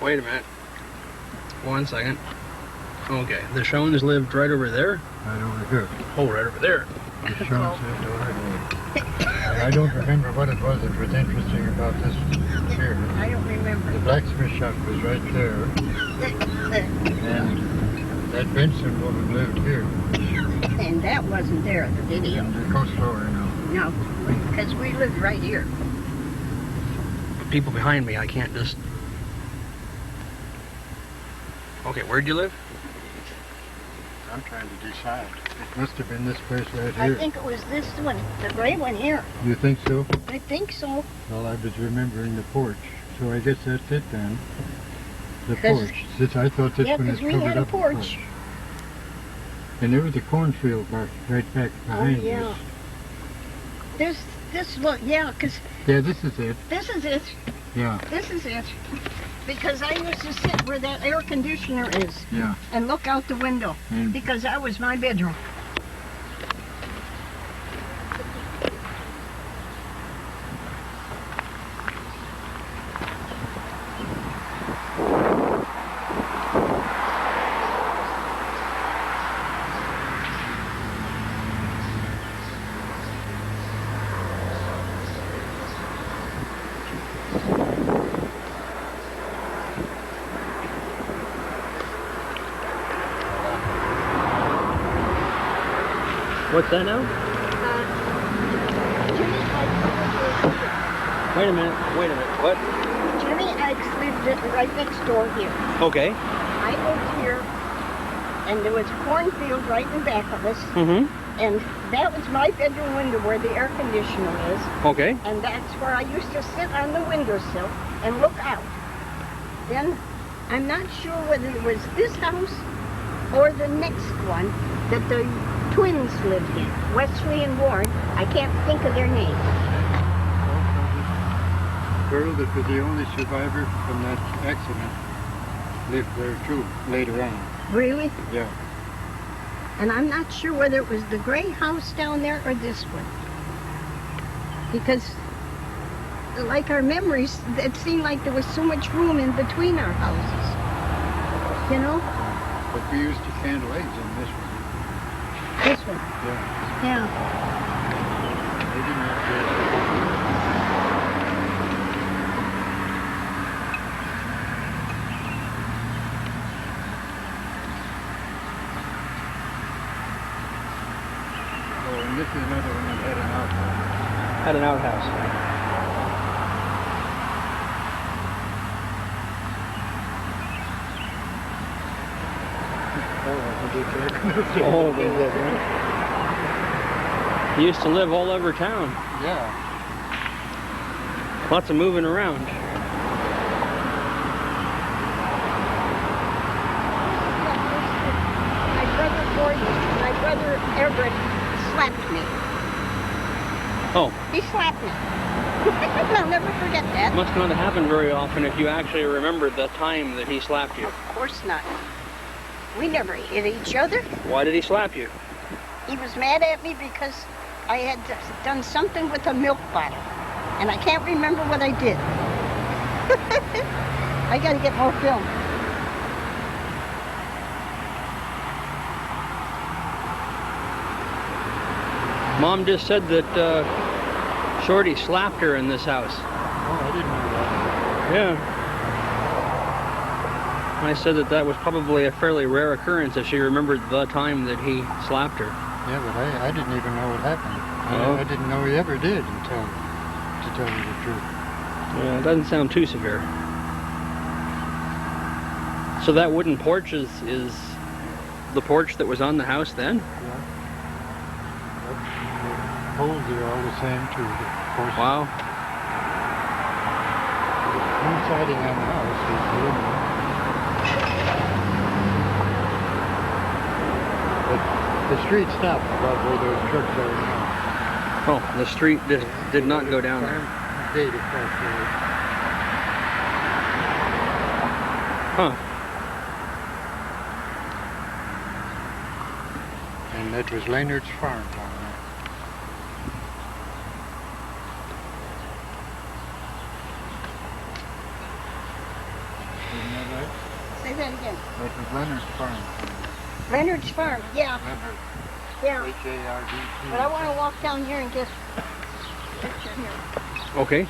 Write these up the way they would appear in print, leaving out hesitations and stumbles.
Wait a minute. 1 second. Okay, the Shones lived right over there? Right over here. Oh, right over there. The Shones lived over there. I don't remember what it was that was interesting about this here. I don't remember. The blacksmith shop was right there. And that Benson woman lived here. And that wasn't there in the video. And the coastlower, No, because we lived right here. People behind me, I can't just... Okay, where'd you live? I'm trying to decide. It must have been this place right here. I think it was this one, the gray one here. You think so? I think so. Well, I was remembering the porch, so I guess that's it then. The 'Cause- porch. I thought this one was we covered had a up. porch. And there was a cornfield right back behind yeah. us. This look, yeah, because Yeah, this is it. this is it. Yeah, This is it. Because I used to sit where that air conditioner is yeah. and look out the window And because that was my bedroom. What's that now? Wait a minute. What? Jimmy Ikes lived right next door here. Okay. I lived here, and there was a cornfield right in back of us, Mm-hmm. and that was my bedroom window where the air conditioner is, Okay. and that's where I used to sit on the windowsill and look out. Then, I'm not sure whether it was this house or the next one that the twins lived in, Wesley and Warren. I can't think of their name. the girl that was the only survivor from that accident lived there too, later on. Really? Yeah. And I'm not sure whether it was the gray house down there or this one. Because, like our memories, it seemed like there was so much room in between our houses. You know? But we used to candle eggs in this one. This one. Yeah. Yeah. They didn't have Oh, and this is another one that had an outhouse. Had an outhouse. Oh, they did, right? He used to live all over town. Yeah. Lots of moving around. My brother Everett slapped me. Oh, He slapped me. I'll never forget that. must not have happened very often if you actually remembered the time that he slapped you. Of course not. We never hit each other. Why did he slap you? He was mad at me because I had done something with a milk bottle. And I can't remember what I did. I gotta get more film. Mom just said that Shorty slapped her in this house. Oh, I didn't know that. Yeah. I said that that was probably a fairly rare occurrence if she remembered the time that he slapped her. Yeah, but I didn't even know what happened. Oh. I didn't know he ever did until, to tell you the truth. Yeah, it doesn't sound too severe. So that wooden porch is the porch that was on the house then? Yeah. The poles are all the same too. The posts. Wow. The new siding on the house is aluminum. But the street stopped about where those trucks are now. Oh, the street did not go down there. Gate across the road. Huh. And that was Leonard's farm down there. isn't that right? Say that again. That was Leonard's farm. Leonard's Farm. Yeah. Leonard. Yeah. H-A-R-D-T. But I want to walk down here and get a picture here. Okay.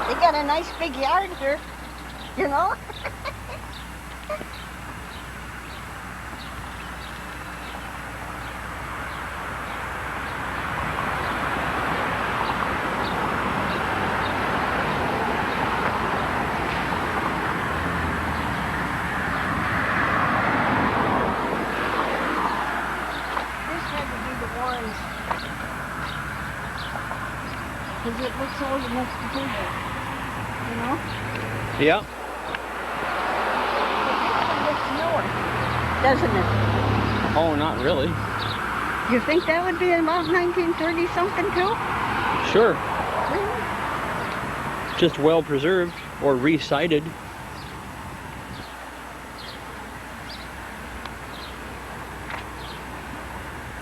They got a nice big yard here, you know? Because it looks old enough to be there, you know? Yeah. But this one looks newer, doesn't it? Oh, not really. You think that would be about 1930 something too? Sure. Really? Just well preserved or recited.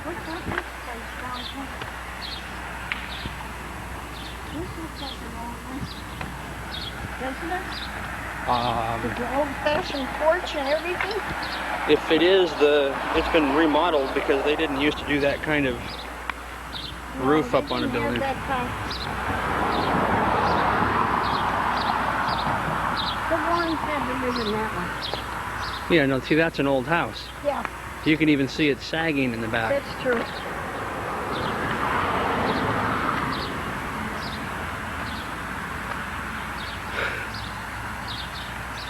What's that this place down here? This looks like an old one, doesn't it? With the old-fashioned porch and everything? If it is, it's been remodeled because they didn't used to do that kind of roof up on a building. The Warrens had to live in that one. Yeah, no, see, that's an old house. Yeah, You can even see it sagging in the back. that's true.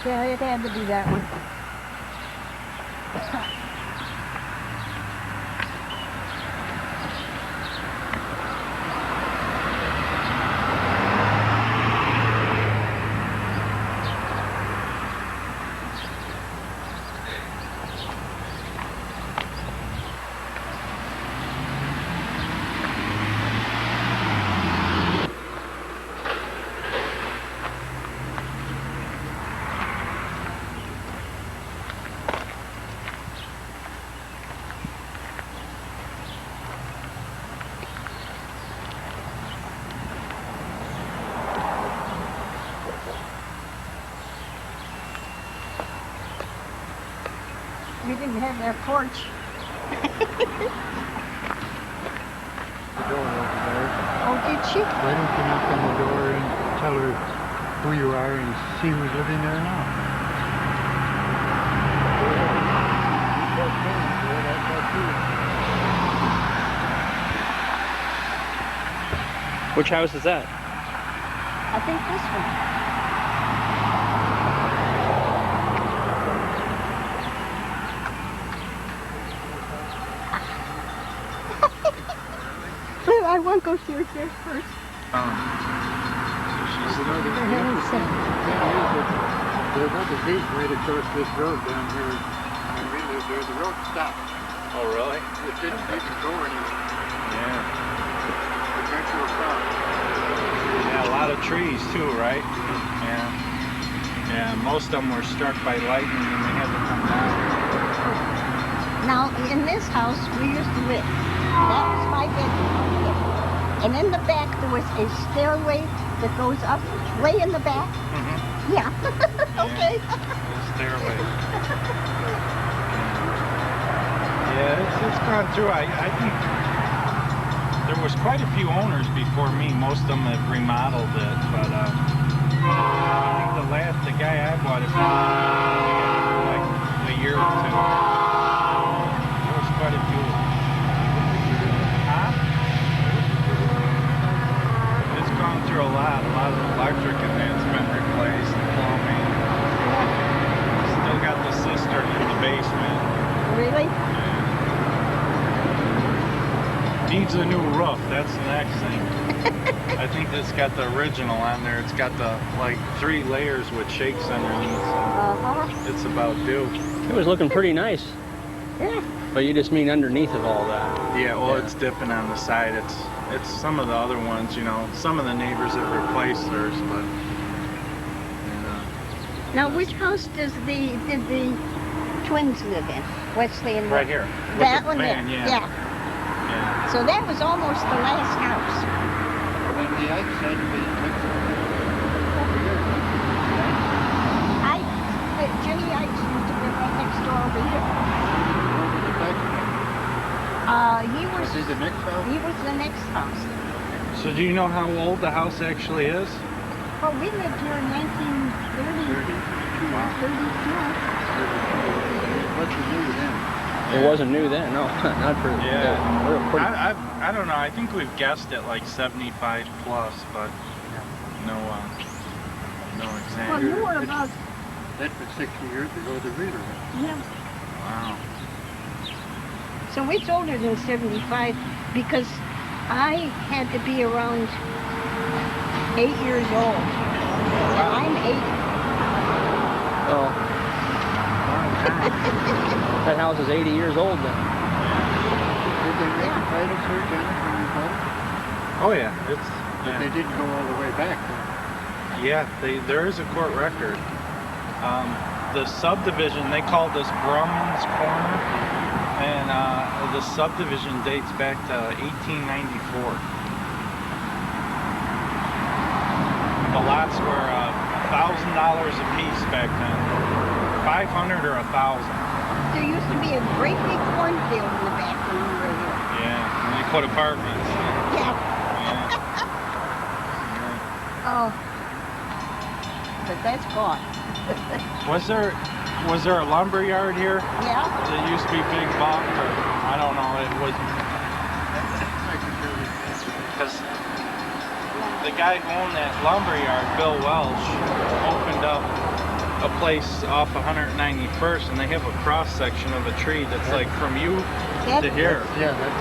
Yeah, it had to be that one. We didn't have that porch. The door over there. Oh, did she? Why don't you knock on the door and tell her who you are and see who's living there now? Which house is that? I think this one. But I want to go see her here first. There was a gate right across this road down here. When we lived there, the road stopped. Oh, really? It didn't even go anywhere. Yeah. Eventual stop. Yeah, a lot of trees too, right? Yeah. Yeah, most of them were struck by lightning and they had to come down. Now, in this house, we used to live. That was my bedroom out here. And in the back, there was a stairway that goes up way in the back. Mm-hmm. Yeah. Okay. Stairway. Yeah, it's gone through. I think there was quite a few owners before me. Most of them have remodeled it, but I think the guy I bought it from, like a year or two. There was quite a few. Huh? It's gone through a lot of electric and it's been replaced, plumbing. Still got the cistern in the basement. Really? Needs a new roof, that's the next thing. I think it's got the original on there. It's got the, like, 3 layers with shakes underneath. So it's about due. It was looking pretty nice. Yeah. But you just mean underneath of all that. Yeah, well, Yeah. it's dipping on the side. It's some of the other ones, you know. Some of the neighbors have replaced theirs, but... Now, which house did the twins live in. Wesley and Right here. With That the one van, there. yeah. Yeah. So that was almost the last house. When the Ike said to be over here. Jenny Ikes used to live right next door over here. Over the back. Was Is he the next house? he was the next house. So do you know how old the house actually is? Well, we lived here in 1932. What's the new then? It wasn't new then, no. Not for real pretty. I don't know. I think we've guessed at like 75 plus, but no exact. Well, you were about, That was 60 years ago, the reader. yeah. Wow. So it's older than 75 because I had to be around 8 years old. Well, I'm 80. Oh. That house is 80 years old then. Did they make a title search on it when you bought it? Oh yeah, it's But they didn't go all the way back. yeah. There is a court record. The subdivision, they called this Brumman's Corner, and the subdivision dates back to 1894. The lots were $1,000 a piece back then, 500 or 1,000. There used to be a great big cornfield in the back when we were here. Yeah, and they put apartments. Yeah. Yeah. Oh. But that's gone. Was there a lumber yard here? Yeah. It used to be Big Buck, or I don't know. It was because the guy who owned that lumber yard, Bill Welsh, opened up a place off 191st, and they have a cross section of a tree that's like from you to here. Yeah, that's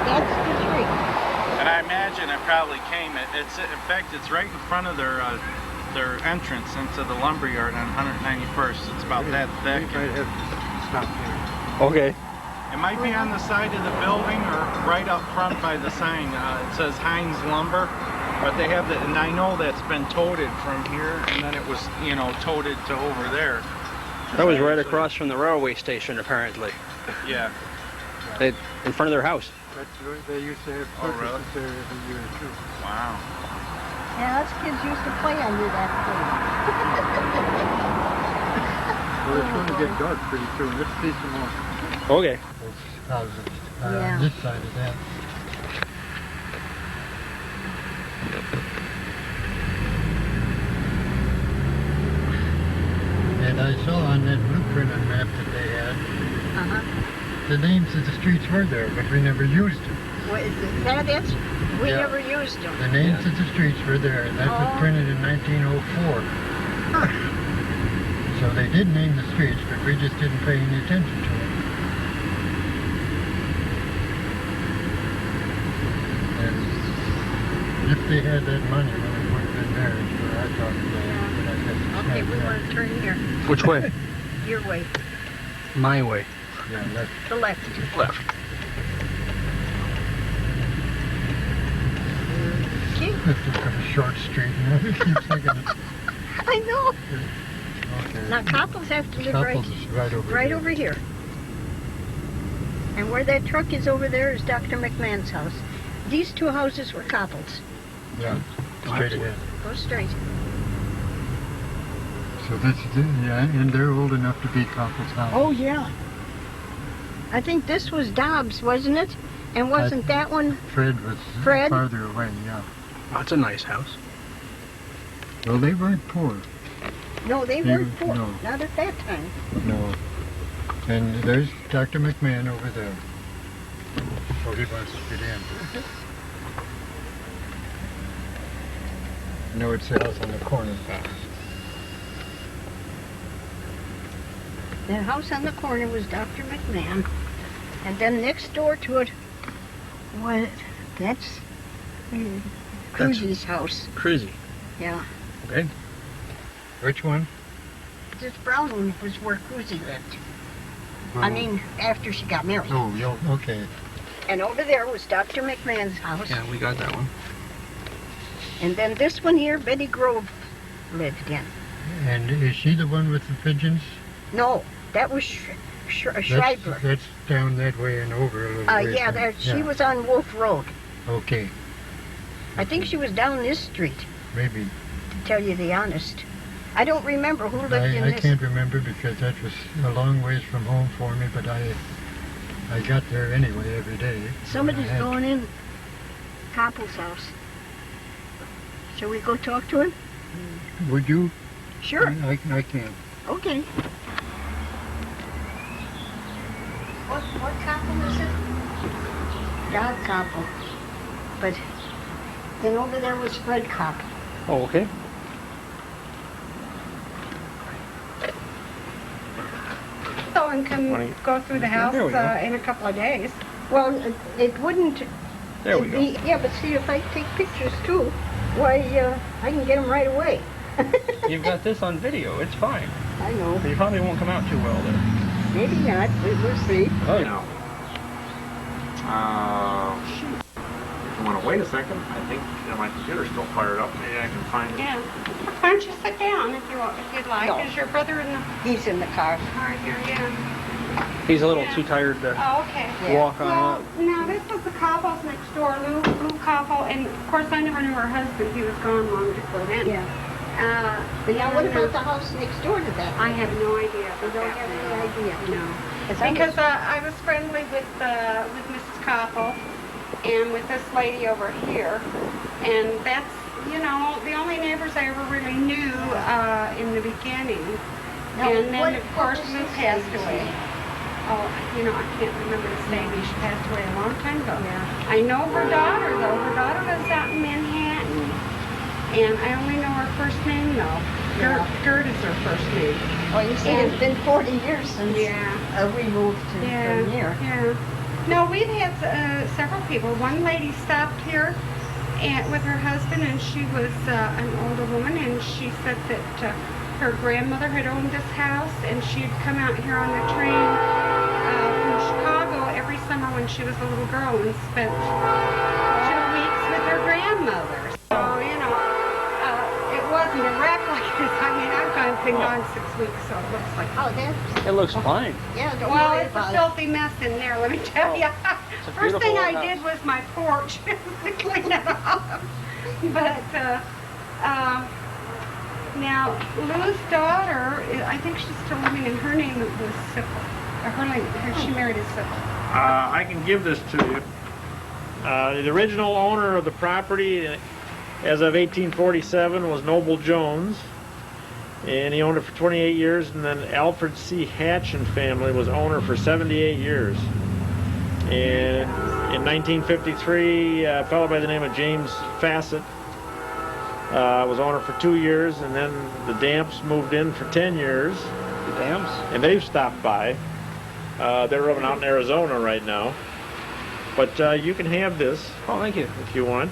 That's the tree. And I imagine it probably came. It's in fact, it's right in front of their entrance into the lumber yard on 191st. It's about that thick. We might have to stop here. Okay. It might be on the side of the building or right up front by the sign. It says Heinz Lumber, but they have and I know that's been toted from here, and then it was, toted to over there. That was right across from the railway station, apparently. Yeah. In front of their house. That's where they used to have Oh, really? circuses there every year too. Wow. Yeah, us kids used to play under that tree. Well, it's going to get dark pretty soon. Let's see some more. Okay. Those houses Yeah. on this side of that. And I saw on that blueprint and map that they had, the names of the streets were there, but we never used them. What is it? We Yeah. never used them. The names of the streets were there, and that was Oh. printed in 1904. So they did name the streets, but we just didn't pay any attention to them. And if they had that money, then it would have been theirs, but I thought it was. But I guess it's Okay, not we there. want to turn here. Which way? Your way. My way. Yeah, that's The left. Left. Okay. a short street, and I keep thinking, I know. okay. Now Couples have to live Couples is right over right there. over here. And where that truck is over there is Dr. McMahon's house. These two houses were Couples. Yeah, straight ahead. Go straight. So yeah, and they're old enough to be Couples houses. Oh yeah. I think this was Dobbs, wasn't it? And wasn't that one? Fred was Fred? farther away, yeah. That's a nice house. Well, they weren't poor. No, they weren't poor. No. Not at that time. No. And there's Dr. McMahon over there. Oh, he wants to get in. No, it's the house on the corner. The house on the corner was Dr. McMahon. And then next door to it was, that's Cruzy's house. Cruzy. Yeah. Okay. Which one? This brown one was where Cruzy lived. I mean, after she got married. Oh, yeah, okay. And over there was Dr. McMahon's house. Yeah, we got that one. And then this one here, Betty Grove lived in. And is she the one with the pigeons? No, That was Schreiber. That's down that way and over a little way. Yeah, she was on Wolf Road. Okay, I think she was down this street, maybe. to tell you the honest. I don't remember who lived in I this. can't remember because that was a long ways from home for me, but I got there anyway every day. Somebody's going in Koppel's house. Shall we go talk to him? Would you? Sure. I can. Okay. What Koppel is it? Doug Koppel. But then over there was Fred Koppel. Oh, okay. So and can Wanna- go through the house There we go. in a couple of days. Well, it wouldn't. There we go. Yeah, but see, if I take pictures too, why, I can get them right away. You've got this on video. It's fine. I know. You probably won't come out too well there. Maybe not. We'll see. Oh, You know. Shoot. If you want to wait a second, I think my computer's still fired up. Maybe I can find it. Yeah. Why don't you sit down if you'd like? No. Is your brother in the He's in the car. car here? Yeah. He's a little too tired to Oh, okay. Yeah. walk on Well, up. now this was the Koppels next door, Lou Koppel, and of course I never knew her husband. He was gone long before then. Yeah. But now, and, what about the house next door to that? I have no idea. You don't have any idea? No. 'Cause I was- Because I was friendly with Mrs. Koppel and with this lady over here, and that's, you know, the only neighbors I ever really knew in the beginning. Now, And then, what- of course, what was Lou this passed lady's away. name? Oh, you know, I can't remember his name. She passed away a long time ago. Yeah. I know her daughter, though. Her daughter lives out in Manhattan. And I only know her first name, though. Yeah. Gert is her first name. Well, you see, it's been 40 years since Yeah. we moved from here. Yeah. No, we've had several people. One lady stopped here with her husband, and she was an older woman, and she said that her grandmother had owned this house, and she'd come out here on the train from Chicago every summer when she was a little girl and spent 2 weeks with her grandmother. So, you know, it wasn't a wreck like this. I mean, I've been gone 6 weeks, so it looks like. Oh, that's, It looks fine. yeah, don't Well, worry it's a about it. filthy mess in there, let me tell you. It's a First thing beautiful I house. did was my porch, to clean it up. But now Lou's daughter, I think she's still living, and her name was Sippel. She married a Sippel. I can give this to you. The original owner of the property, as of 1847, was Noble Jones, and he owned it for 28 years. And then Alfred C. Hatch and family was owner for 78 years. And in 1953, a fellow by the name of James Fassett was owner for 2 years, and then the Damps moved in for 10 years, The dams. and they've stopped by. They're living out in Arizona right now. But you can have this Oh, thank you. if you want.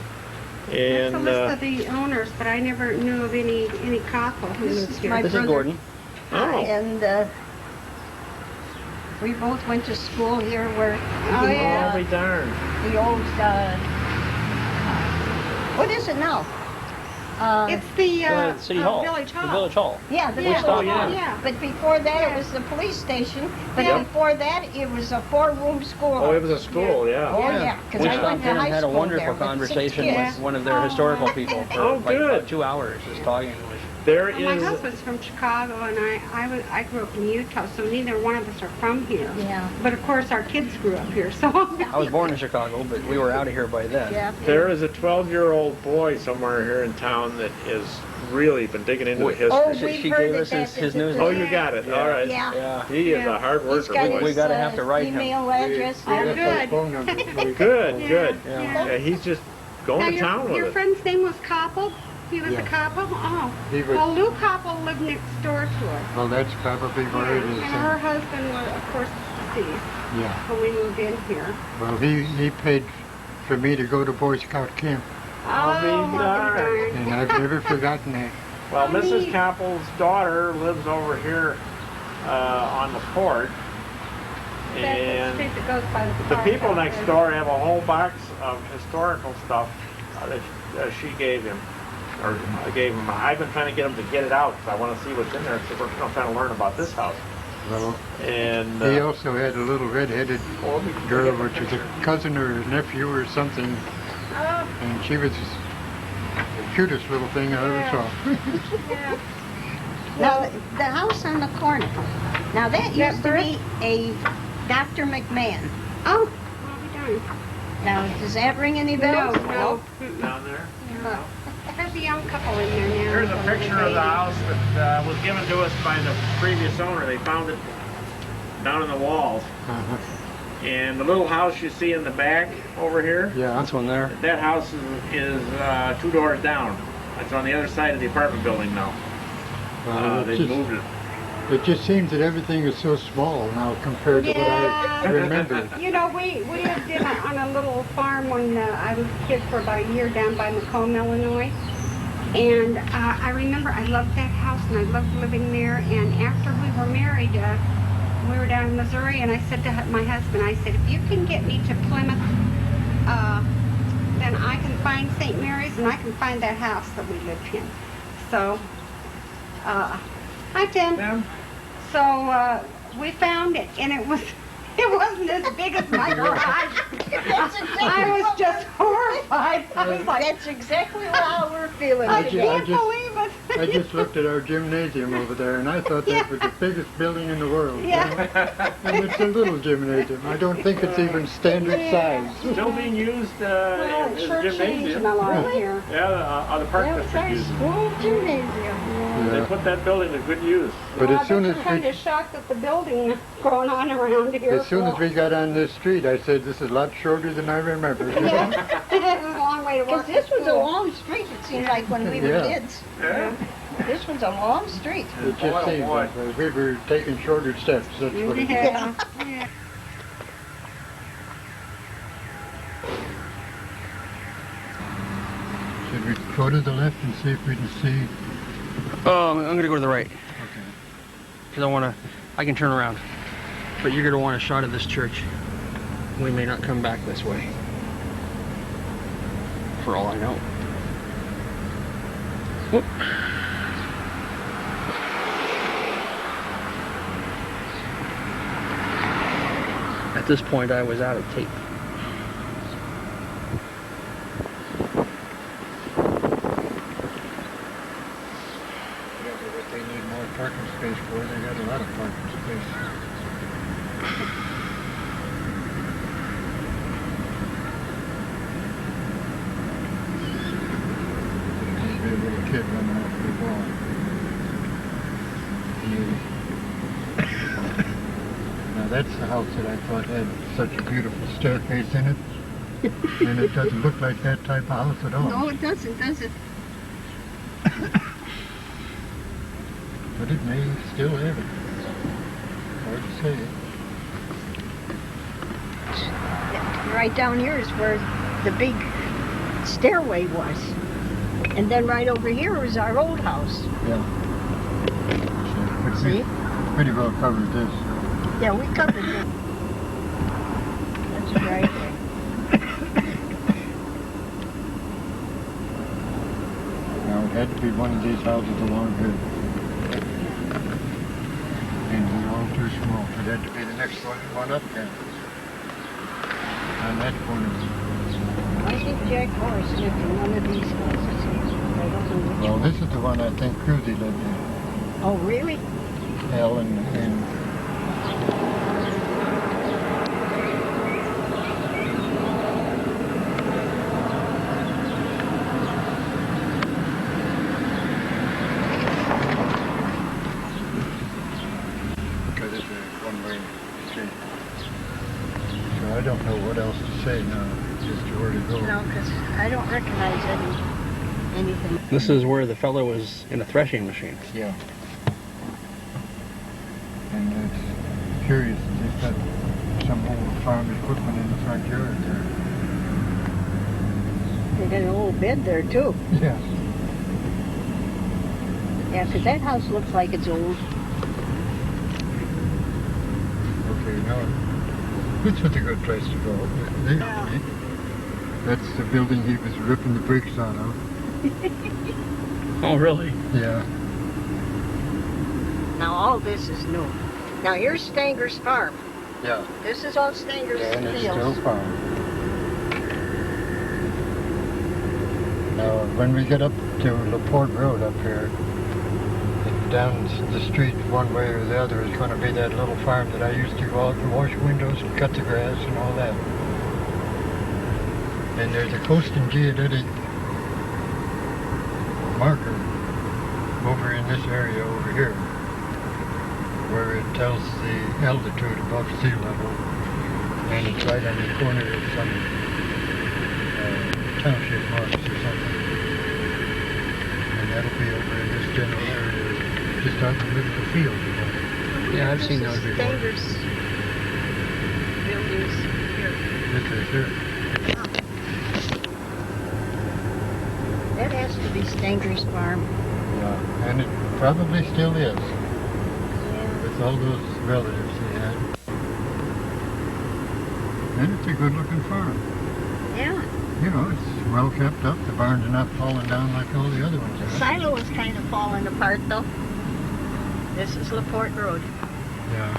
That's And a list of the owners, but I never knew of any Koppel who This lives is here. my This is brother. Gordon. oh, And we both went to school here where Oh, the, yeah. I'll be darned. the old, what is it now? It's the City Hall. Village Hall. The Village Hall. Yeah, the Yeah, village stopped hall. there. yeah. But before that, it was the police station. But Yep. before that, it was a 4-room school. Oh, it was a school, yeah. Oh, yeah, because We I stopped went to in and high had a school wonderful there with 6 conversation kids. with one of their historical people for Oh, like good. about 2 hours, just talking. It was There Well, my is. husband's from Chicago, and I grew up in Utah, so neither one of us are from here. Yeah. But of course, our kids grew up here, so. I was born in Chicago, but we were out of here by then. Yeah. There is a 12-year-old boy somewhere here in town that has really been digging into the Wait. history. Oh, She we've heard gave that us his that's news. Oh, you got it. Yeah. All right. Yeah. Yeah. He is Yeah. a hard He's worker. got boy. We his gotta have to write him. email address. Oh, and good. Phone number for you. Good, Yeah. good. Yeah. Yeah, he's just going Now, to town your with it. friend's name was Koppel? He was Yeah. a Koppel? Oh. He was- Well, Lou Koppel lived next door to us. Well, that's probably where it is. And her husband was, of course, deceased Yeah. when we moved in here. Well, he paid for me to go to Boy Scout camp, I'll be Oh, darned. and I've never forgotten that. Well, Oh, Mrs. neat. Koppel's daughter lives over here on the port, That's the and street that goes by the park people out next there. door have a whole box of historical stuff that she gave him, or I gave him. I've been trying to get him to get it out because I want to see what's in there. So we're trying to learn about this house. Well, And he also had a little red-headed girl, which was a cousin or a nephew or something, Oh, and she was the cutest little thing I ever saw. Yeah. now the house on the corner. Now that That used to be a Dr. McMahon. Oh, well, we done. Now, does that ring any No, bells? no. down there. There's a young couple in there now. Here's a picture of the house that was given to us by the previous owner. They found it down in the walls. Uh-huh. And the little house you see in the back over here, Yeah. That's one there. that house is 2 doors down. It's on the other side of the apartment building now. They moved it. It just seems that everything is so small now compared to what I Yeah. remember. You know, we lived on a little farm when I was a kid for about a year down by Mokena, Illinois. And I remember I loved that house and I loved living there. And after we were married, we were down in Missouri, and I said to my husband, I said, if you can get me to Plymouth, then I can find St. Mary's and I can find that house that we lived in. So, hi Tim. Ma'am? So we found it, and it wasn't as big as my garage. That's exactly I was what just horrified. I was like, That's exactly how we're feeling I today. can't believe it. I just looked at our gymnasium over there, and I thought that was the biggest building in the world. Yeah. And it's a little gymnasium. I don't think it's even standard size. Still being used Well, as a church changed gymnasium. a lot here. Yeah, the park That was our district uses it. school gymnasium. They Yeah. put that building to good use. But Well, as soon I as bet you're kind we, of shocked at the building going on around here. we got on this street, I said, this is a lot shorter than I remember. Yeah. It was a long way to Because walk. this to was a school. long street, it seemed like, when we were Yeah. kids. Yeah. This was a long street. It just seemed like we were taking shorter steps. That's what it is. Yeah. Yeah. Should we go to the left and see if we can see? Oh, I'm gonna go to the right. Okay. Because I can turn around. But you're gonna want a shot of this church. We may not come back this way. For all I know. Whoop. At this point, I was out of tape. Yeah, but what they need more parking space for, they got a lot of parking space. There'd be a little kid running after the ball. Now that's the house that I thought had such a beautiful staircase in it. And it doesn't look like that type of house at all. No, it doesn't, does it? But it may still have it. Hard to say. Right down here is where the big stairway was. And then right over here is our old house. Yeah. So, See? pretty well covered this. Yeah, we covered it. That's right. Now it had to be one of these houses along here. And they're all too small. It had to be the next one up there. On that corner. I think Jack Morris lived in one of these houses here. I don't know which Well, one. this is the one I think Cruzy lived in. Oh, really? Hell and because it's a one-way street. So I don't know what else to say now, just where to go. No, because I don't recognize anything. This is where the fellow was in a threshing machine. Yeah. And it's curious, they've got some old farm equipment in the front yard there. They got an old bed there, too. Yeah. Yeah, because that house looks like it's old. Okay, now, this was a good place to go. Yeah. That's the building he was ripping the bricks out of. Oh, really? Yeah. Now, all this is new. Now here's Stanger's farm. Yeah. This is all Stanger's Yeah, and it's fields. still farm. Now, when we get up to LaPorte Road up here, down the street one way or the other is going to be that little farm that I used to go out and wash windows and cut the grass and all that. And there's a coast and geodetic marker over in this area over here, where it tells the altitude above sea level, and it's right on the corner of some township marks or something. And that'll be over in this general area, just out in the middle of the field. You know. Yeah, I've seen those This is before. Stanger's buildings here. This is here. That has to be Stanger's farm. Yeah, and it probably still is, Yeah. with all those relatives they had. And it's a good looking farm. Yeah. You know, it's well kept up. The barns are not falling down like all the other ones The are. silo is kind of falling apart though. This is LaPorte Road. Yeah.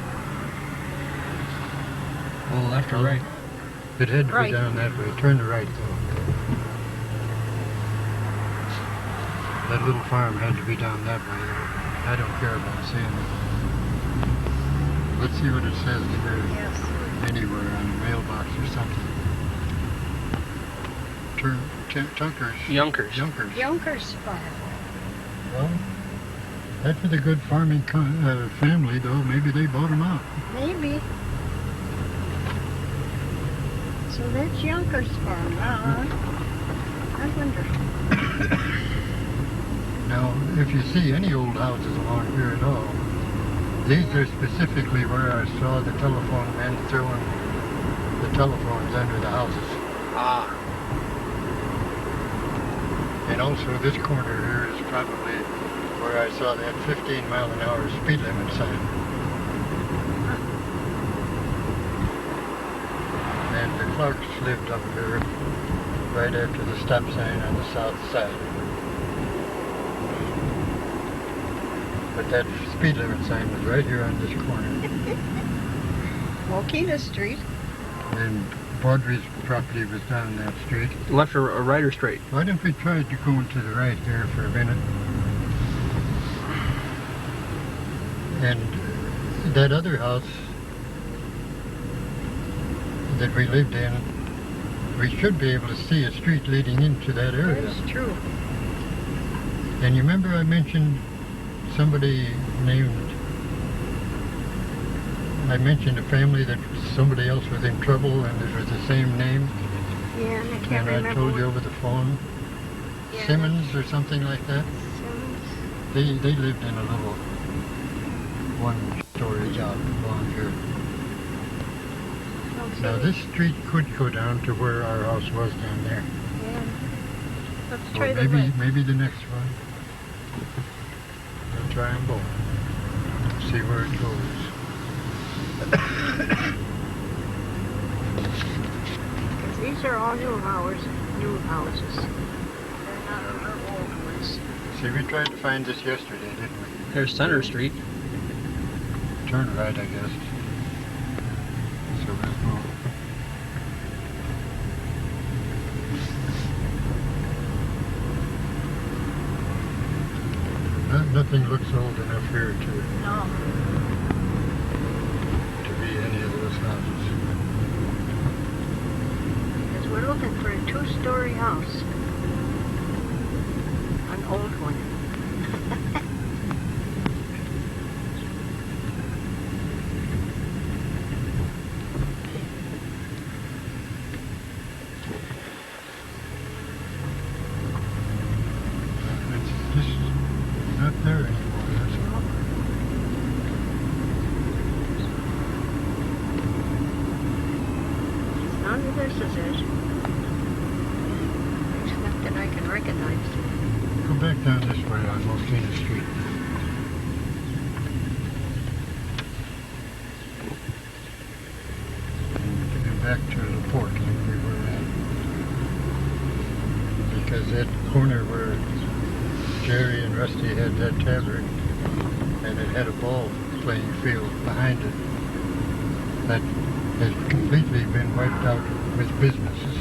Well, left or right? It had to Right. be down that way. Turn to right though. That little farm had to be down that way. I don't care about seeing it. Let's see what it says here. Yes. Anywhere on the mailbox or something. Tunkers. Yonkers. Junkers. Yonkers farm. Well, that was a good farming family, though. Maybe they bought them out. Maybe. So that's Yonkers farm. I wonder. Now, if you see any old houses along here at all, these are specifically where I saw the telephone men throwing the telephones under the houses. Ah. And also this corner here is probably where I saw that 15-mile-an-hour speed limit sign. And the Clarks lived up here right after the stop sign on the south side. But that speed limit sign was right here on this corner. Mokena Street. And Baudry's property was down that street. Left or right or straight? Why don't we try to go to the right here for a minute? And that other house that we lived in, we should be able to see a street leading into that area. That's true. And you remember I mentioned somebody I mentioned a family that somebody else was in trouble and it was the same name? Yeah, and I can't And remember. I told you over the phone, Yeah, Simmons or something like that. Simmons. They lived in a little one-story job along here. Don't Now see this street could go down to where our house was down there. it. Yeah. Let's Or try the maybe left. maybe the next one. We'll try them both. See where it goes. These are all new houses. They're not our old ones. See, we tried to find this yesterday, didn't we? There's Center Street. Turn right, I guess. So we'll go. Nothing looks old enough here No. to be any of those houses. Because we're looking for a two-story house. An old one. It's just not there anymore, that's all. None of this is it. Except that I can recognize it. Go back down this way on Mokena Street. And back to LaPorte like we were at. Because that corner where Jerry and Rusty had that tavern, and it had a ball playing field behind it that has completely been wiped out with businesses.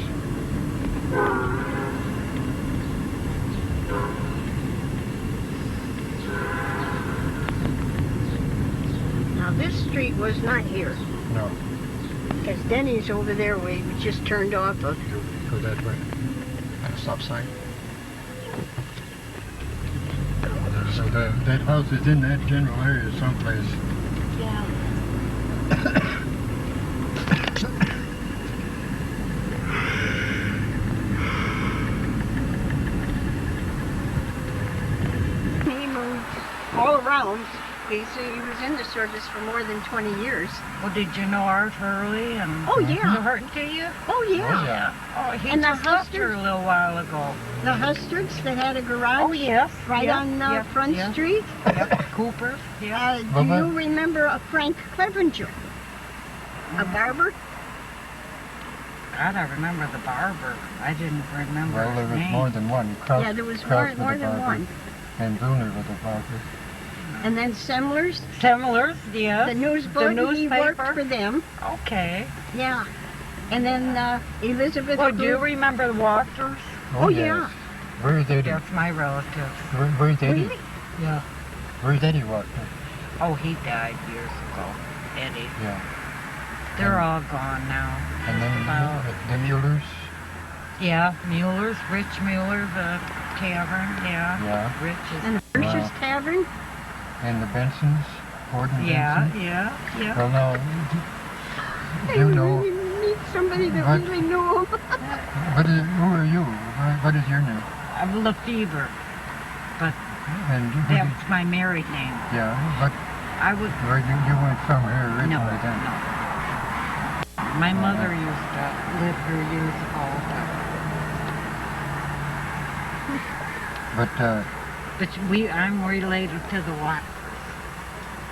Now this street was not here, No, because Denny's over there we just turned off of. go that way. Stop sign. So that house is in that general area someplace. Yeah. He moved all around. He was in the service for more than 20 years. Well, did you know Art Hurley and Oh, yeah. New Horton to you? Oh, yeah. yeah. Oh, he And the just left Husters? her a little while ago. The Hustards that had a garage Oh, yes. right yeah, on yeah, Front yeah. Street. Yep, Cooper. Yeah. Do Well, you remember Frank Clevenger? A barber? God, I remember the barber. I didn't remember Well, there his was name. more than one. Kraus, Yeah, there was Kraus more was a than barber, one. And Bruner was a barber. And then Semler's, Semler's, yes. the newsboy, he worked newspaper. for them. Okay. Yeah. And then Elizabeth. Well, do you Booth. remember the Walters? Oh, yes. yeah. Where's Eddie? That's my relatives. Where's Eddie? Really? Yeah. Where's Eddie Walker? Oh, he died years ago. Eddie. Yeah. They're all gone now. And then Wow. the Muellers. Yeah, Mueller's, Rich Mueller, the tavern, yeah. Yeah. Rich is, And Hirsch's Wow. Tavern. And the Bensons. Gordon yeah, Benson. yeah. Well, now, I you know, really meet somebody that What? really knew him. who are you? What is your name? I'm Lefevre, but And who did, that's my married name. yeah, but I was, where you weren't from here no, originally then. no. My mother used to live here years ago, But but I'm related to the Watt.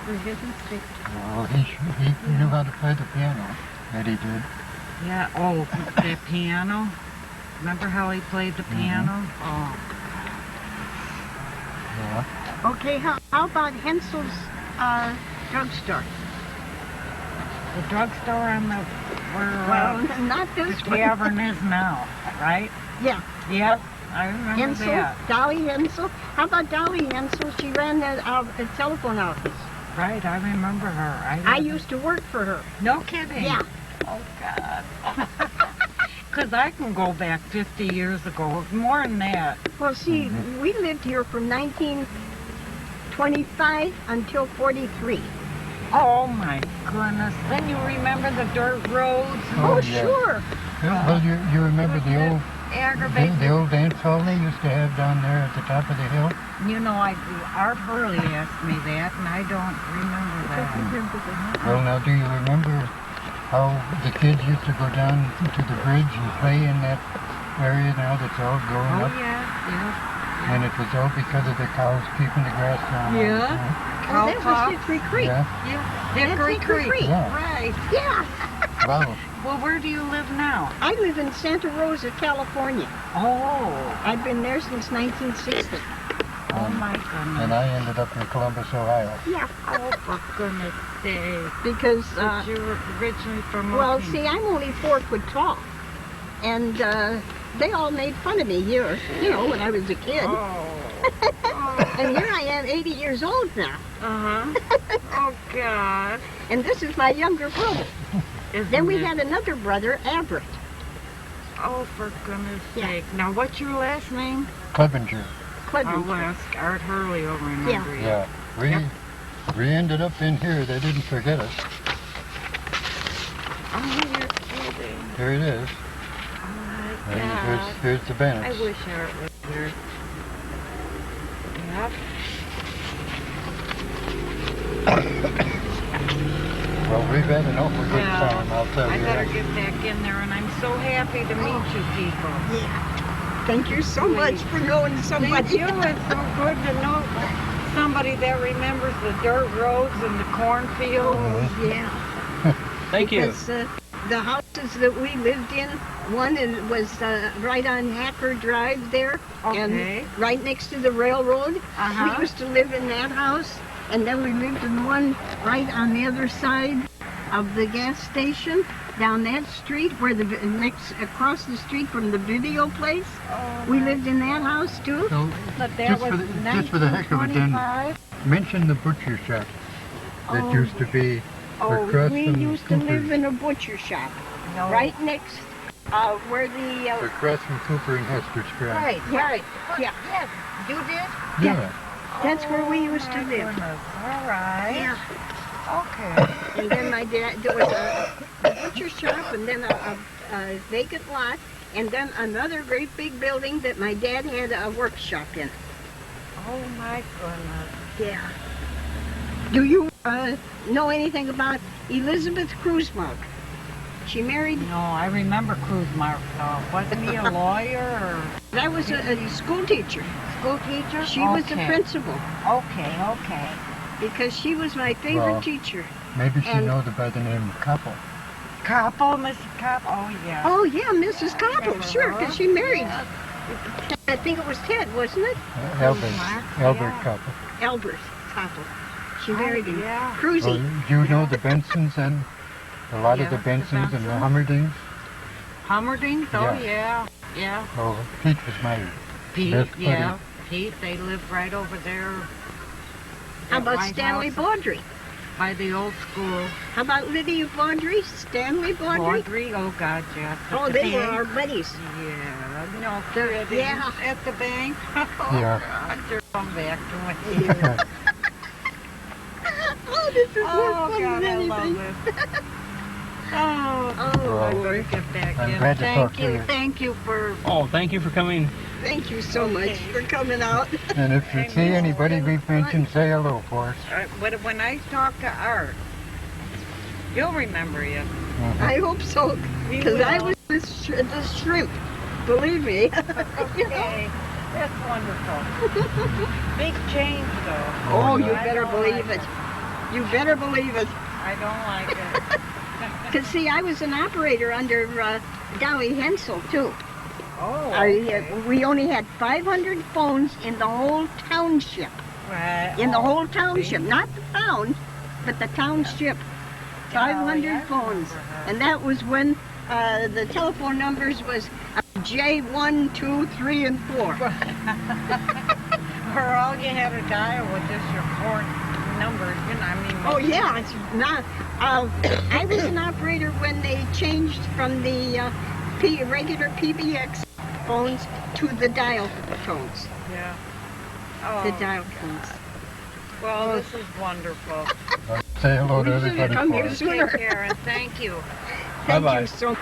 well, he knew how to play the piano. Eddie did. Yeah, oh, the piano. Remember how he played the piano? Oh, Yeah. Okay, how about Hensel's drugstore? the drugstore on the, where Well, not the this one. tavern is now, right? Yeah. Yep, I remember Hensel, that. Dolly Hensel. How about Dolly Hensel? She ran the telephone office. Right, I remember her. I used to work for her. No kidding. Yeah. Oh, God. Because I can go back 50 years ago, more than that. Well, see, we lived here from 1925 until 43. Oh, my goodness. Then you remember the dirt roads? Oh, yeah. sure. Well, you remember the old Aggravating. old dance hall they used to have down there at the top of the hill? You know, Art Hurley asked me that, and I don't remember that. Well, now, do you remember how the kids used to go down to the bridge and play in that area now that's all growing Oh, up? yeah, And it was all because of the cows keeping the grass down. all the Yeah. time. Oh, that was Hickory Creek. Yeah. yeah. That's Hickory Hickory Creek. Creek. Yeah. Right. Yeah. Wow. Well, where do you live now? I live in Santa Rosa, California. Oh. I've been there since 1960. Oh, my goodness. And I ended up in Columbus, Ohio. Yeah. Oh, for goodness sake. Because, But you were originally from well, Mokena. see, I'm only 4 foot tall. And they all made fun of me here, you know, when I was a kid. Oh. And here I am, 80 years old now. Uh-huh. Oh, God. And this is my younger brother. Isn't Then we it? had another brother, Everett. Oh, for goodness Yeah. sake. Now, what's your last name? Clevenger. Clevenger. I'll ask Art Hurley will remember you. Yeah. We ended up in here. They didn't forget us. Oh, you're kidding. Here it is. Oh, my And God. here's the I Bennetts. wish Art was here. Yep. Well, we've had an awful good Well, time, I'll tell I you better that. get back in there, and I'm so happy to meet you people. Yeah. Thank you so much for knowing somebody. Thank you. It's so good to know somebody that remembers the dirt roads and the cornfields. Oh, yeah. Thank you. Because the houses that we lived in, one was right on Hacker Drive there. Okay. And right next to the railroad. Uh-huh. We used to live in that house. And then we lived in one right on the other side of the gas station, down that street where across the street from the video place. We lived in that house too. So, But that just was for the heck of it, then 1925. mention the butcher shop that used to be across We from used to live Cooper's, in a butcher shop, No. right next where the across from Cooper and Hester's garage. right, yeah. Yes, you did? Yeah. That's where we used to My live. goodness. All right. Yeah. Okay. And then my dad, there was a butcher shop and then a vacant lot and then another great big building that my dad had a workshop in. Oh my goodness. Yeah. Do you know anything about Elizabeth Kruzmark? She married, No, I remember Cruz Mark though. Wasn't he a lawyer or that was a school teacher. school teacher? She was the principal Okay. because she was my favorite Well, teacher. Maybe she And- knows her by the name Koppel. Copple, Mrs. Copple. Oh yeah. Oh yeah, Mrs. Copple, sure, because she married. I think it was Ted, wasn't it? Albert. Mark, Albert yeah. Koppel. Albert Copple. She married him. Yeah. Cruzy. Well, you know the Bensons and a lot of the Yeah, the Bensons and the Bensons. Hummerdings. Hummerdings? Oh Yeah. yeah. Oh, Pete was married. Pete, Best buddy. yeah. Pete, they lived right over there. How at about White Stanley House Baudry? by the old school. How about Lydia Baudry? Stanley Baudry? Baudry, oh God, yes. Oh, At the they were bank. our buddies. Yeah, no They're- kidding. yeah. At the bank. Yeah. God, they're come back to me. Oh, this is more Oh fun God, than I love anything. this. Oh, Oh, I Lord. better get back I'm in. glad to talk Thank to you, you. thank you for. Oh, thank you for coming. Thank you so much for coming out. And if you see anybody we've mentioned, say hello for us. When I talk to Art, he'll remember you. I hope so, He because I will. was the shrimp. Believe me. Okay, that's wonderful. Big change though. Oh, you I better don't believe like it. You better believe it. I don't like it. Because, see, I was an operator under Dowie Hensel, too. Oh, We only had 500 phones in the whole township. right. In the Oh, whole township. see? Not the town, but the township. Golly, 500 I phones. remember her. And that was when the telephone numbers was J1, 2, 3, and 4. Or all you had to dial was just your four numbers, you know, I mean. Oh, yeah. It's not. I was an operator when they changed from the regular PBX phones to the dial tones. Yeah. The Oh, dial tones. well, this is wonderful. Say hello to We should have everybody come for here us. sooner. Take care and thank you. Thank Bye-bye. you so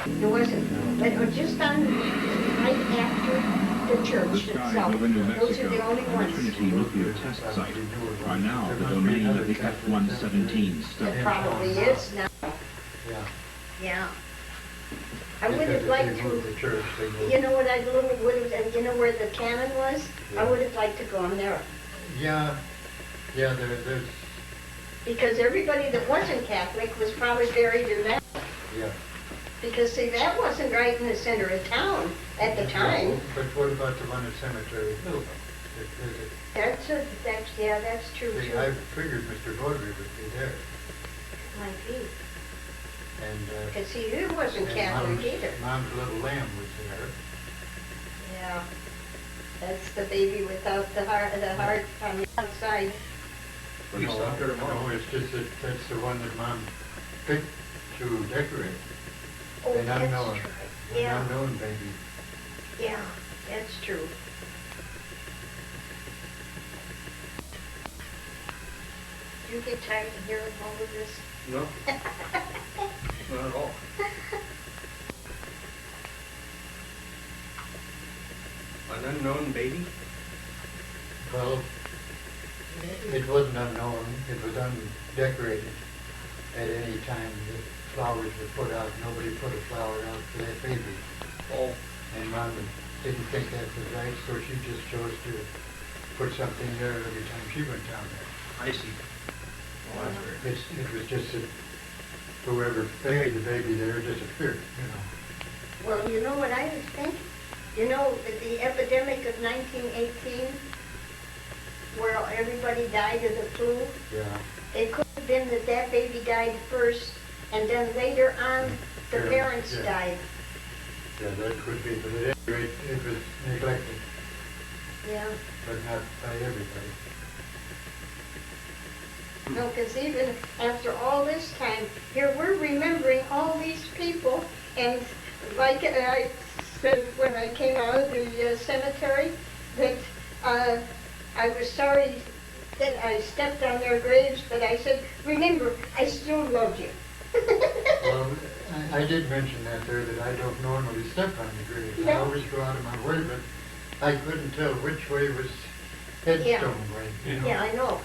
It wasn't. It was just on right after the church itself. Those are the only ones. Trinity nuclear test site are now the domain of the F-117 It stealth. probably is now. Yeah. Yeah. I would have liked to, The church, they moved. you know what I would have, and you know where the cannon was? I would have liked to go in there. Yeah, there's, Because everybody that wasn't Catholic was probably buried in that. yeah. Because see, that wasn't right in the center of town at the time. But what about the one at Cemetery Hill? That's true See, too. I figured Mr. Baudry would be there. Might be. And, Because see, he wasn't and Catholic either. Mom's little lamb was there. Yeah. That's the baby without the heart on the outside. No, it's just that that's the one that Mom picked to decorate. Oh, An that's unknown. true. An Yeah, unknown baby. yeah, that's true. Do you get tired of hearing all of this? No. Not at all. An unknown baby? Well, it wasn't unknown, it was undecorated at any time that flowers were put out. Nobody put a flower out for that baby. Oh. And Mom didn't think that was right, so she just chose to put something there every time she went down there. I see. Oh, that's weird. It was just that whoever buried the baby there disappeared, you know. Well, you know what I was thinking? You know, the epidemic of 1918, where everybody died of the flu, Yeah. it could have been that that baby died first, and then later on, the parents Yeah. died. Yeah, that could be, but at any rate, it was neglected, Yeah. but not by everybody. No, because even after all this time, here we're remembering all these people, and like I said when I came out of the cemetery, that I was sorry that I stepped on their graves, but I said, remember, I still love you. Well, I did mention that there, that I don't normally step on the graves. I No. always go out of my way, but I couldn't tell which way was headstone way, you know. Yeah, I know.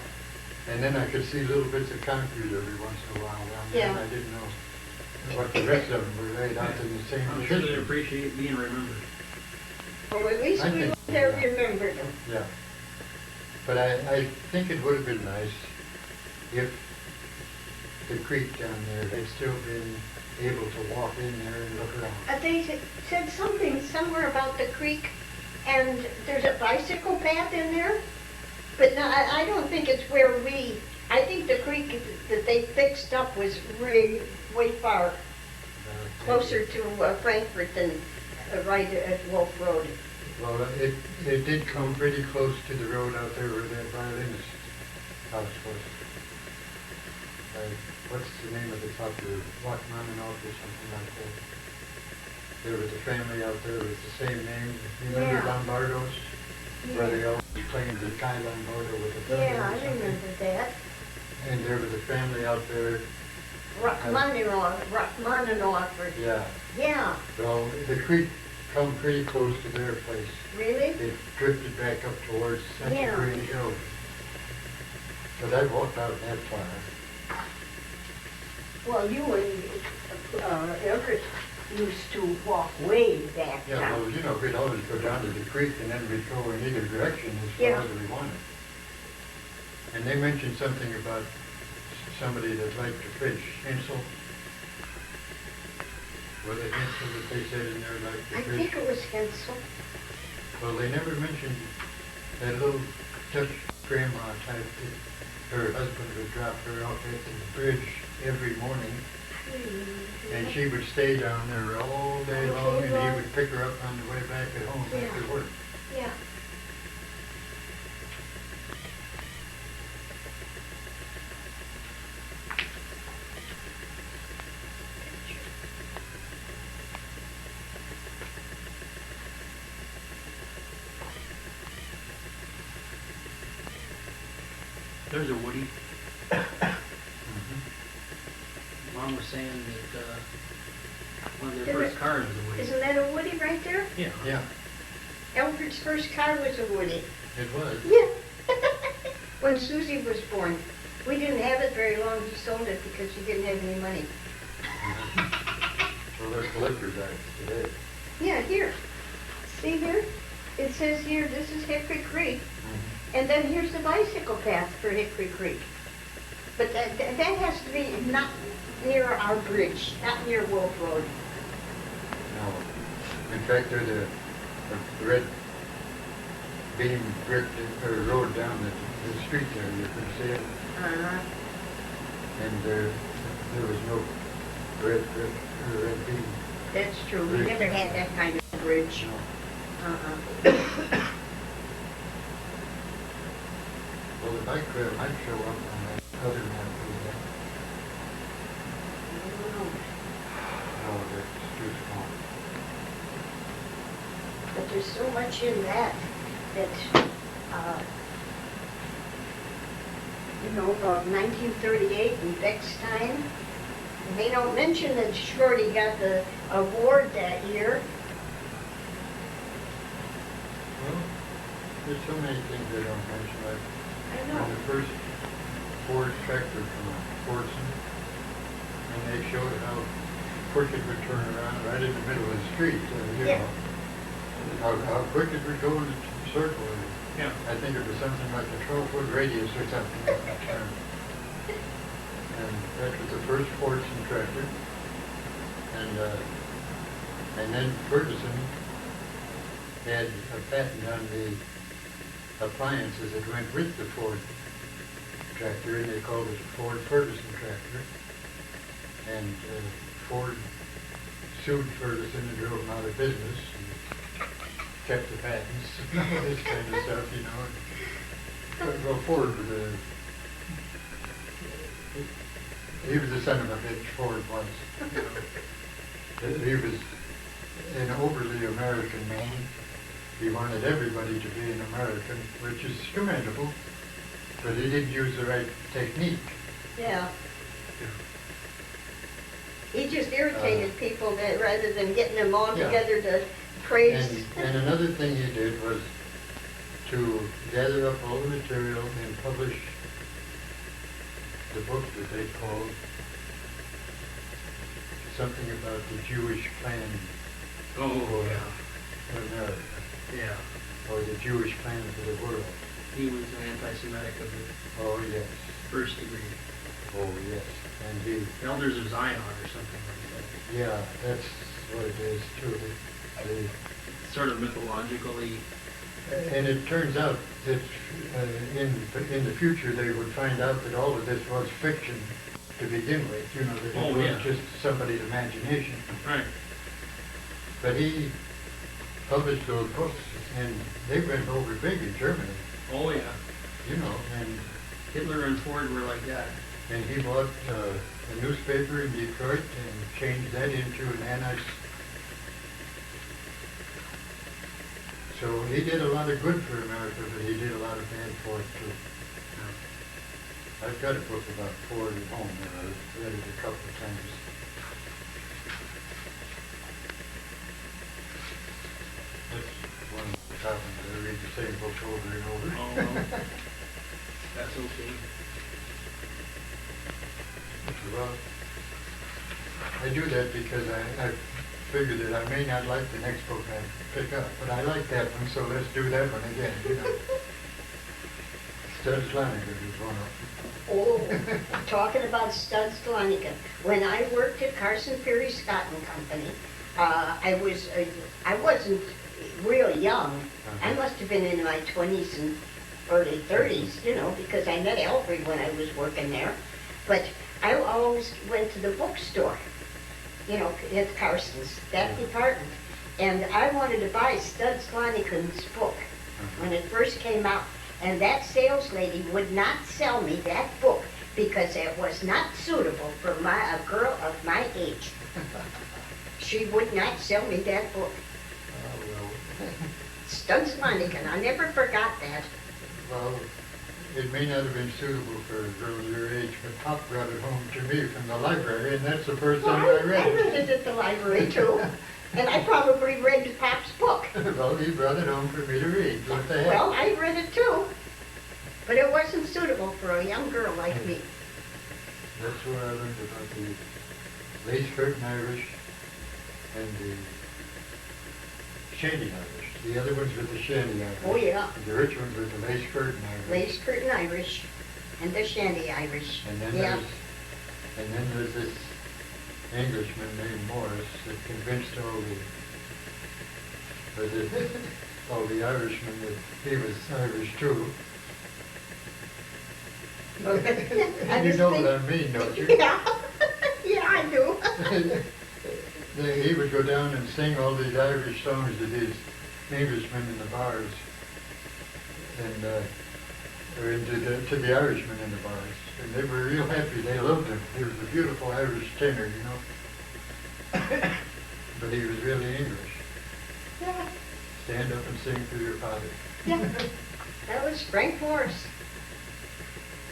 And then I could see little bits of concrete every once in a while down there, and Yeah. I didn't know what the rest of them were laid out in the same I'm sure they position. appreciate being remembered. Well, at least I we think- went there remembered them. Yeah. But I think it would have been nice if the creek down there had still been able to walk in there and look around. They said something somewhere about the creek, and there's a bicycle path in there, but no, I don't think it's where I think the creek that they fixed up was way far, closer to Frankfurt than right at Wolf Road. Well, it did come pretty close to the road out there where that violinist house was. What's the name of the top of Rachmaninoff or something like that? There was a family out there with the same name. Remember Yeah. Lombardos? Where they always claimed the Kai Lombardo with a Yeah, or I something. remember that. And there was a family out there, Rachmaninoff, yeah. yeah, Well, the creek come pretty close to their place. really? It drifted back up towards Central Yeah. Green Hill. But I walked out that far. Well, you and Everett used to walk way back Yeah, down. well, you know, we'd always go down to the creek and then we'd go in either direction as Yeah. far as we wanted. And they mentioned something about somebody that liked to fish, Hensel. Was it Hensel that they said in there liked to I fish? think it was Hensel. Well, they never mentioned that little Dutch grandma type that her husband would drop her off at the bridge every morning. And she would stay down there all day long, and he would pick her up on the way back at home Yeah. after work. Yeah. There's a Woody. Mom was saying that one of their first cars was a Woody. Isn't that a Woody right there? Yeah. Yeah, Everett's first car was a Woody. it was. Yeah. When Susie was born. We didn't have it very long. He sold it because he didn't have any money. Well, they're collector's items today. Yeah, here. See here? It says here, this is Hickory Creek. And then here's the bicycle path for Hickory Creek. But that has to be not near our bridge, not near Wolf Road. No. In fact, there's a red beam brick or road down the street there. You can see it. Uh-huh. And there was no red brick or red beam. That's true. We never had that kind of bridge. No. Uh-uh. Well, the bike trail might show up on that other map we have. No, that's there's so much in that, uh, about 1938 and Beck's time. And they don't mention that Shorty got the award that year. Well, there's so many things they don't mention, like I when know. the first Ford tractor from Fordson, and they showed how quick it would turn around right in the middle of the street, Yeah. how quick it would go in a circle. Yeah. I think it was something like a 12-foot radius or something like that turn. And that was the first Fordson tractor. And then Ferguson had a patent on the appliances that went with the Ford tractor, and they called it the Ford Ferguson tractor. And Ford sued Ferguson and drove him out of business, and kept the patents, this kind of stuff, Well, Ford was he was the son of a bitch, Ford was. He was an overly American man. He wanted everybody to be an American, which is commendable, but he didn't use the right technique. Yeah. He just irritated people that rather than getting them all Yeah. together to praise. And another thing he did was to gather up all the material and publish the book that they called something about the Jewish plan Oh, for America, yeah. or the Jewish plan for the world. He was an anti-Semitic of the Oh, yes. first degree. Oh, yes. And he, Elders of Zion or something like yeah, that's what it is, too. The, that. Sort of mythologically. and it turns out that in the future they would find out that all of this was fiction to begin with, that it Oh, was yeah. just somebody's imagination. Right. But he published those books, and they went over big in Germany, Oh, yeah. and Hitler and Ford were like that. and he bought a newspaper in Detroit and changed that into an anti. So he did a lot of good for America, but he did a lot of bad for it too. I've got a book about Ford at home, and I've read it a couple of times. That's one of the problems, I read the same book over and over. Oh, well. That's okay. Well, I do that because I figured that I may not like the next book I pick up, but I like that one, so let's do that one again, Studs Flanagan is one of them. Oh, talking about Studs Flanagan. When I worked at Carson Ferry Scott and Company, I wasn't really young. I must have been in my 20s and early 30s, because I met Alfred when I was working there. But I always went to the bookstore, at Carson's, that department. And I wanted to buy Studs Flanagan's book when it first came out. And that sales lady would not sell me that book because it was not suitable for a girl of my age. She would not sell me that book. Well, Studs Flanagan, I never forgot that. well, it may not have been suitable for a girl your age, but Pop brought it home to me from the library, and that's the first Well, time I I read read it. it at the library too. And I probably read Pop's book. Well, he brought it home for me to read. What the heck? Well, I read it too. But it wasn't suitable for a young girl like me. That's where I learned about the lace curtain Irish and the shanty Irish. The other ones with the shanty Irish. Oh, yeah. And the rich ones with the lace curtain Irish. Lace curtain Irish and the shanty Irish. And then Yeah. there's this Englishman named Morris that convinced all the Irishmen that he was Irish too. I You just know think- what I mean, don't you? Yeah, yeah, I do. He would go down and sing all these Irish songs to these Englishmen in the bars, and or to the Irishmen in the bars, and they were real happy. They loved him. He was a beautiful Irish tenor, But he was really English. Yeah. stand up and sing for your father. Yeah, that was Frank Morris.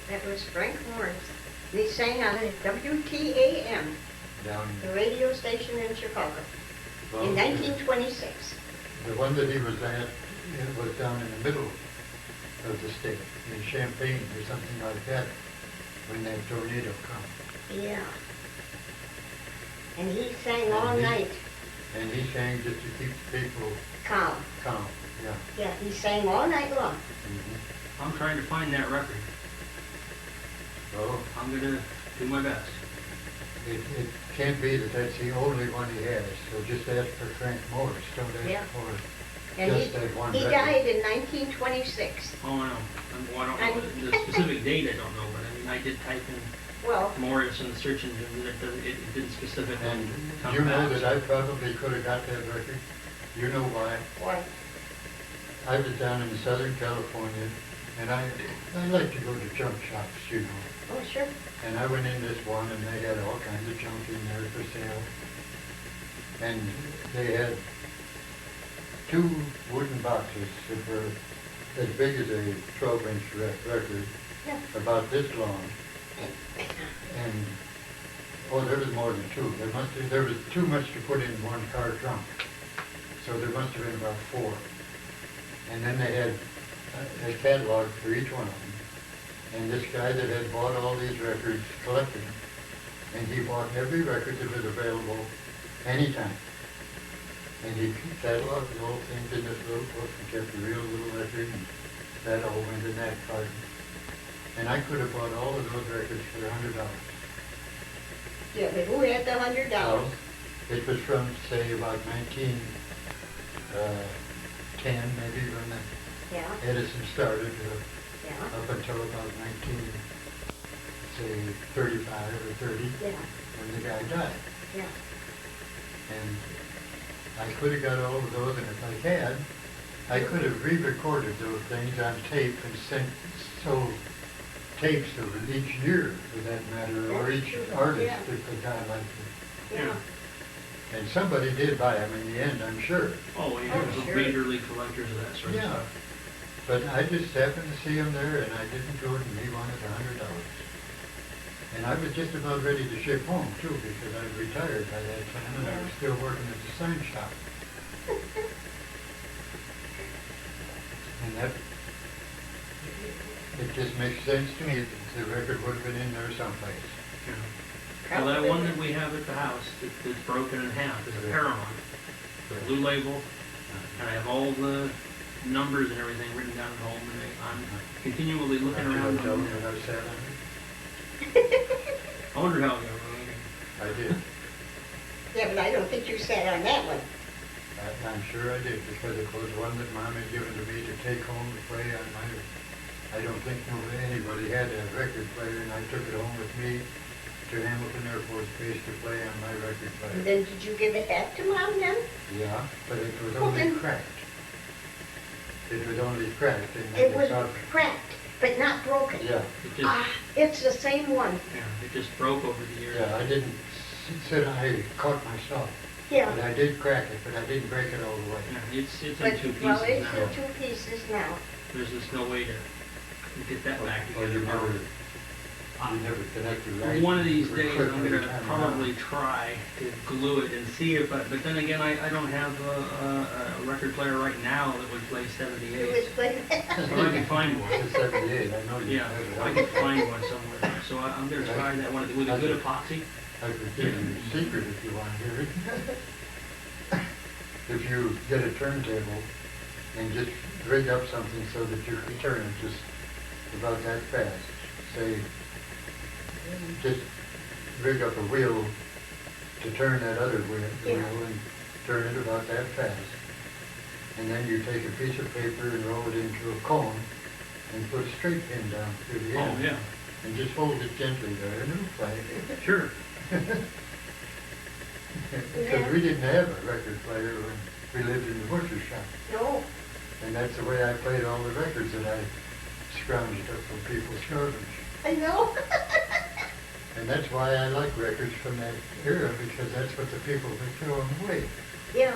That was Frank Morris. He sang on WTAM, Down, the radio station in Chicago, well, in 1926. The one that he was at, it was down in the middle of the state, in Champaign or something like that, when that tornado come. Yeah. And he sang all night. And he sang just to keep the people Calm. calm, yeah. Yeah, he sang all night long. Mhm. I'm trying to find that record. Well, I'm gonna do my best. it can't be that that's the only one he has, so just ask for Frank Morris, don't Yeah. ask for And just that one he record. died in 1926. Oh, I know. Well, I don't know the specific date. I don't know, but I mean, I did type in Well, Morris in the search engine, and it didn't specifically And come you know back. that I probably could have got that record. You know why? what? I was down in Southern California, and I like to go to junk shops, you know. Oh, sure. And I went in this one, and they had all kinds of junk in there for sale. And they had 2 wooden boxes that were as big as a 12-inch record, Yeah. about this long. And, oh, there was more than 2. There was too much to put in one car trunk. So there must have been about 4. And then they had a catalog for each one of them. And this guy that had bought all these records collected them. And he bought every record that was available anytime. And he cataloged the whole things in this little book and kept a real little record, and that all went in that carton. And I could have bought all of those records for $100. Yeah, but who had the $100? Well, it was from, say, about 1910, maybe, when the Yeah, Edison started, yeah, up until about 1935 or 30, yeah, when the guy died. yeah. And I could have got all of those, and if I had, I could have re-recorded those things on tape and sold tapes of each year, for that matter, or That's each true, artist yeah. if the guy liked it. Yeah. And somebody did buy them in the end, I'm sure. Oh, yeah, Oh, there's sure. major league collectors of that sort of Yeah. stuff. But I just happened to see him there, and I didn't go, and he wanted $100. And I was just about ready to ship home, too, because I was retired by that time, and I was still working at the sign shop. And that, it just makes sense to me that the record would have been in there someplace. Yeah. Well, that one that we have at the house that's broken in half is a Paramount, the blue label, and I have all the numbers and everything written down at home, and I'm continually looking around. Tell them that I sat on I wonder how it got it. I did. Yeah, but I don't think you sat on that one. I'm sure I did, because it was one that Mom had given to me to take home to play on my, I don't think anybody had a record player, and I took it home with me to Hamilton Air Force Base to play on my record And player. then did you give it back to Mom then? Yeah, but it was Well, only then- cracked. It was only cracked, and It was not, cracked, but not broken. yeah, It just, Ah, it's the same one. it just broke over the years. yeah, I didn't sit, I caught myself. But Yeah. I did crack it, but I didn't break it all the way. Yeah, it's in But, 2 pieces well, it's now. in 2 pieces now. There's just no way to get that back Or you together. never connected right. One of these You days, click I'm every gonna time probably around. try to glue it and see if, but then again, I don't have a record player right now that would play It 78. was played. But I can find one. It's 78, I know you Yeah, have it. I can find one somewhere. So I'm gonna try that one with a good epoxy. I could give you a secret if you want to hear it. If you get a turntable and just rig up something so that you can turn it just about that fast, say, just rig up a wheel to turn that other wheel Yeah. and turn it about that fast. And then you take a piece of paper and roll it into a cone and put a straight pin down through the Oh, end. yeah, And just hold it gently there and it'll play. sure. Because we didn't have a record player when we lived in the butcher shop. No. And that's the way I played all the records that I scrounged up from people's garbage. I know. And that's why I like records from that era, because that's what the people were throwing away. Yeah.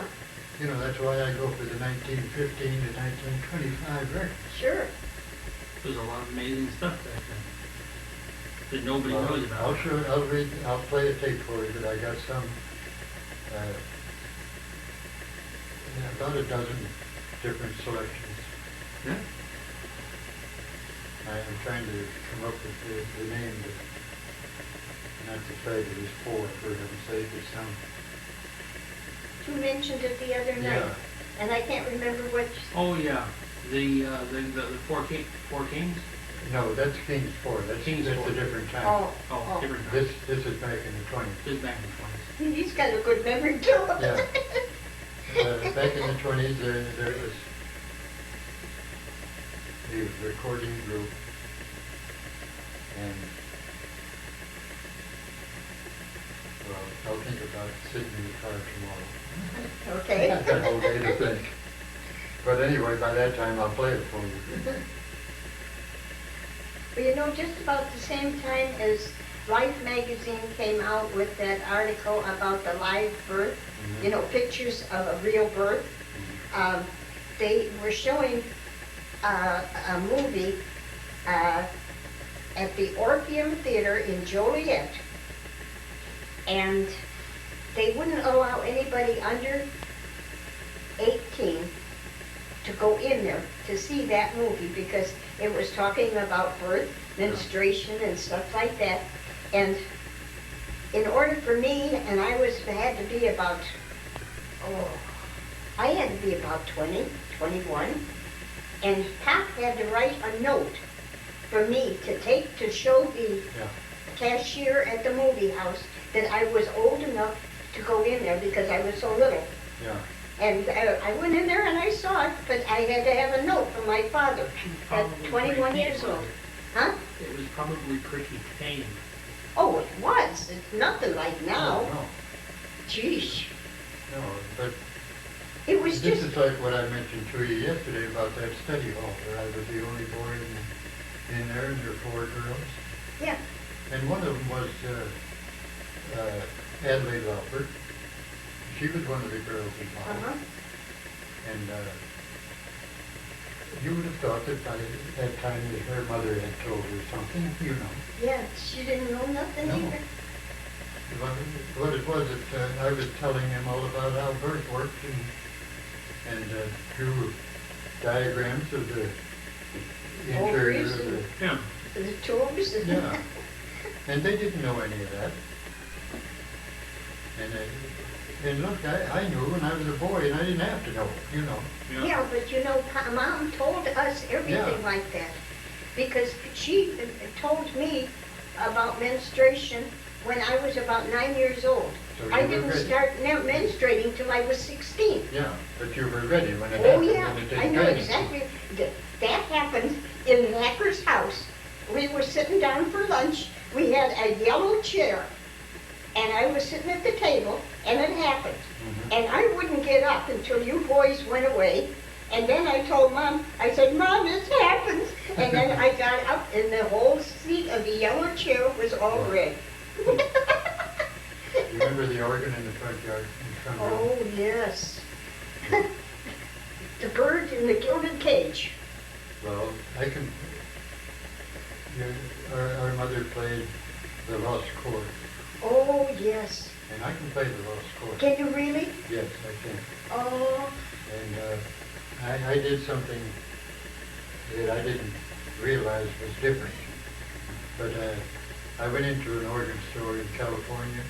You know, that's why I go for the 1915 to 1925 record. Sure. There's a lot of amazing stuff back then that nobody knows about. I'll play a tape for you, but I got some, about a dozen different selections. Yeah. I am trying to come up with the name, but not to say that it's four, for heaven's sake, it's some. You mentioned it the other night, Yeah. and I can't remember which. Oh yeah, the Four Kings. No, that's King's Four. That's King's a Four. different time. Oh, Different time. This is back in the 20s. This is back in the 20s. He's got a good memory too. Yeah. Back in the 20s, there was a recording group, and well, I'll think about sitting in the car tomorrow. Okay. I've got a whole day to think. But anyway, by that time, I'll play it for you. Well, you know, just about the same time as Life magazine came out with that article about the live birth, you know, pictures of a real birth, they were showing a movie at the Orpheum Theater in Joliet, and they wouldn't allow anybody under 18 to go in there to see that movie because it was talking about birth, menstruation, and stuff like that. And in order for me, and I had to be about 20, 21, and Pop had to write a note for me to take to show the cashier at the movie house that I was old enough to go in there because I was so little. Yeah. And I went in there and I saw it, but I had to have a note from my father at 21 years old. Huh? It was probably pretty tame. Oh, it was. It's nothing like now. No, Jeez. no, but It was this just, is like what I mentioned to you yesterday about that study hall where I was the only boy in there and there were four girls. yeah. And one of them was Adelaide Alford. She was one of the girls involved. Uh-huh. And you would have thought that by that time that her mother had told her something, you know. Yeah, she didn't know nothing No. either. What it was that I was telling them all about how birth worked and drew diagrams of the interior of the... Yeah. The tubes. Yeah. And they didn't know any of that. And look, I knew when I was a boy and I didn't have to know, you know. Yeah, but you know, Mom told us everything Yeah. like that. Because she told me about menstruation when I was about 9 years old. So you I were didn't ready. start menstruating till I was 16. Yeah, but you were ready when it Oh, happened. yeah, When it did I know pregnancy. exactly. That happened in Hacker's house. We were sitting down for lunch. We had a yellow chair. And I was sitting at the table, and it happened. Mhm. And I wouldn't get up until you boys went away. And then I told Mom, I said, Mom, it's happened. And then I got up, and the whole seat of the yellow chair was all red. You remember the organ in the front yard? In front room? Oh, yes. The bird in the gilded cage. Well, I can... Our mother played the lost chord, Oh, yes. and I can play the lost chord. Can you really? Yes, I can. Oh, And I did something that I didn't realize was different. But I went into an organ store in California,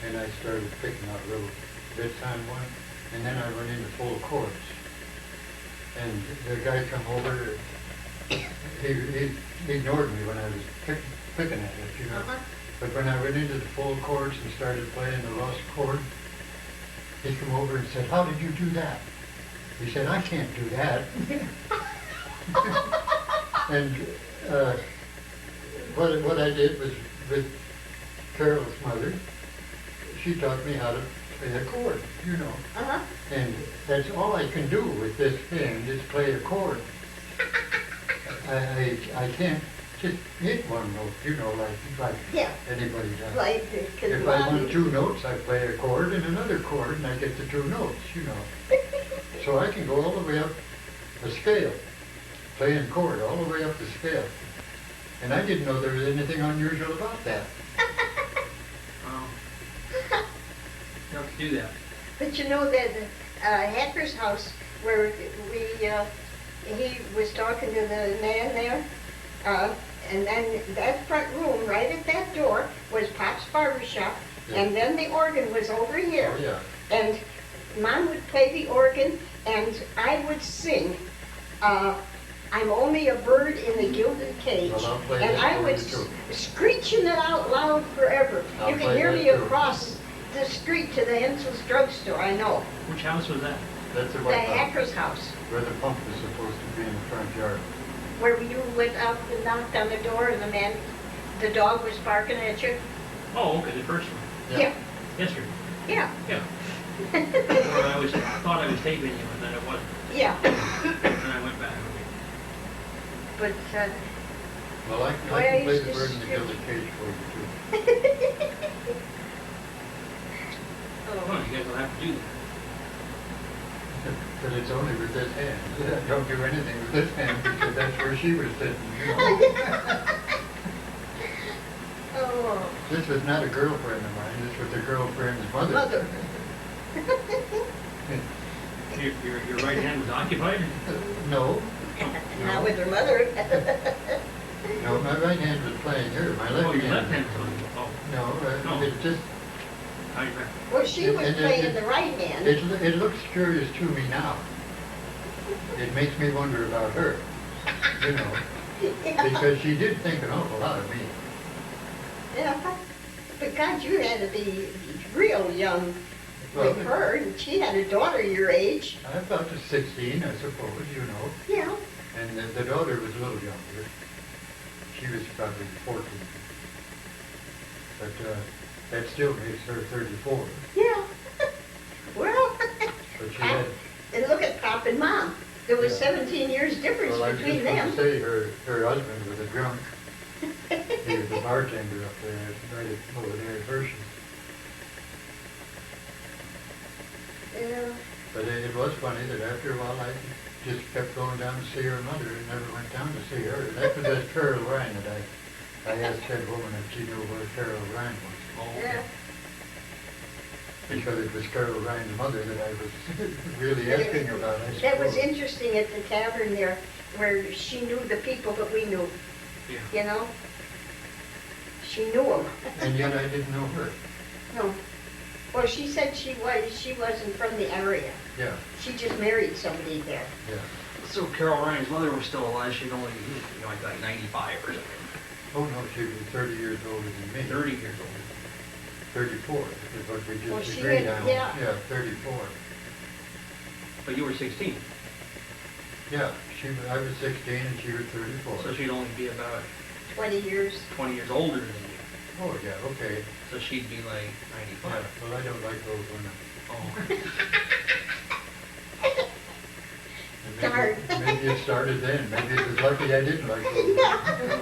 and I started picking out little bits on one, and then I went into full chords. And the guy come over, he ignored me when I was picking at it, you know. uh-huh. But when I went into the full chords and started playing the lost chord, he come over and said, "How did you do that?" He said, "I can't do that." And what I did was, with Carol's mother, she taught me how to play a chord, you know. Uh-huh. And that's all I can do with this hand is play a chord. I can't just hit one note, you know, like Yeah. anybody does. Like, because If I want two notes, I play a chord and another chord, and I get the two notes, you know. So I can go all the way up the scale, playing chord all the way up the scale. And I didn't know there was anything unusual about that. You have to do that. But you know that Hacker's house, where he was talking to the man there, and then that front room, right at that door, was Pop's barber shop, Yeah. and then the organ was over here. Oh, yeah. And Mom would play the organ, and I would sing, I'm only a bird in the gilded cage. Well, I'll play And that I for was you, too. screeching it out loud forever. I'll You can play hear that, me too. across the street to the Ensel's drugstore, I know. Which house was that? That's the The White House, Hacker's house, where the pump is supposed to be in the front yard. where you went out and knocked on the door and the dog was barking at you. Oh, okay, the first one. Yeah, Yesterday. yeah, Yeah. Where I thought I was taping you, and then it wasn't. yeah. And I went back. But, Well, I Boy, I can play used the to bird in the scream. gilded cage for you, too. Well, you guys will have to do that. But it's only with this hand. Don't do anything with this hand, because that's where she was sitting, you know. oh, This was not a girlfriend of mine, this was a girlfriend's mother. mother. Your right hand was occupied? No, Not with her mother. no, my right hand was playing her, my Oh, left your left hand. hand was on. No, No. it just, How you back? Well, she was And it- playing it- the right hand. it looks curious to me now. It makes me wonder about her, you know, because she did think an awful lot of me. Yeah. But God, you had to be real young Well, with her, and she had a daughter your age. I thought she was 16, I suppose, you know, Yeah. and the daughter was a little younger. She was probably 14. But that still makes her 34. Yeah. Well, But she had, and look at Pop and Mom. There was Yeah. 17 years difference well, I was between just going them. to say her husband was a drunk. He was a bartender up there, right over there at Hershey's. Yeah. But it was funny that after a while I just kept going down to see her mother and never went down to see her. That was that Carol Ryan that I asked that woman if she knew where Carol Ryan was. Oh, Yeah. okay. Because it was Carol Ryan's mother that I was really asking about, I That was suppose. interesting at the tavern there, where she knew the people that we knew, Yeah. you know? She knew them. And yet I didn't know her. No. Well, she said she wasn't from the area. Yeah, She just married somebody there. yeah. So Carol Ryan's mother was still alive. She'd only, like 95 or something. Oh, no, she was 30 years older than me. 30 years old. 34 is what we Well, just she agreed had- on. yeah. Yeah, 34. But you were 16. Yeah, I was 16 and she was 34. So she'd only be about 20 years. 20 years older than you. Oh, yeah, okay. So she'd be like 95. Yeah, well, I don't like those women. Oh. And Darn. Maybe it started then. Maybe it was lucky I didn't like those women. Yeah.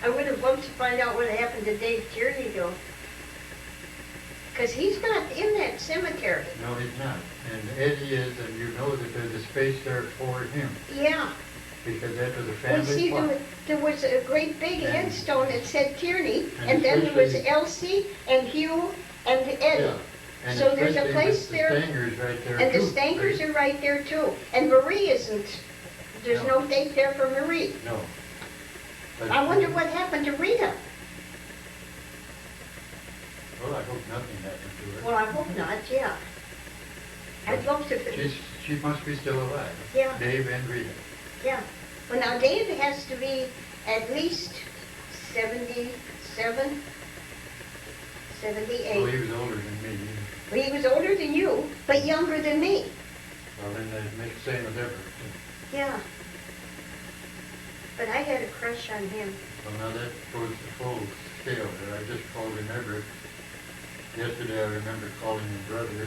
I would have loved to find out what happened to Dave Tierney though. Because he's not in that cemetery. No, he's not. And Eddie is, and you know that there's a space there for him, Yeah. because that was a Well, family see, plot. there was a great big And- headstone that said Tierney, and and then there was especially- Elsie and Hugh and Eddie. Yeah. And So there's a especially place with there- The Stangers right there And the too, Stankers right? are right there too. And Marie isn't, there's No. no date there for Marie. No. But I wonder she- what happened to Rita. Well, I hope nothing happened to her. Well, I hope not, yeah. I'd love to, She must be still alive. Yeah. Dave and Rita. yeah. Well, now Dave has to be at least 77, 78. Oh, he was older than me. Well, he was older than you, but younger than me. Well, then that makes the same as ever. Yeah. But I had a crush on him. Well, now that goes to full scale there. I just called him Everett. Yesterday I remember calling him brother,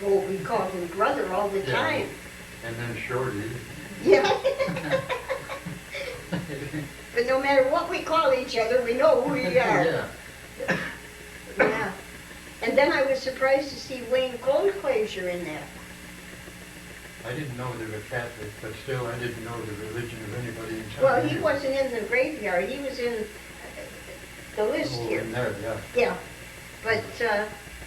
Oh, we called him brother all the Yeah. time. and then Shorty. Yeah. But no matter what we call each other, we know who we are. Yeah. Yeah. And then I was surprised to see Wayne Goldclaser in there. I didn't know they were Catholic, but still I didn't know the religion of anybody in town. Well, he wasn't in the graveyard. He was in the list Oh, here. in there, yeah. Yeah. But,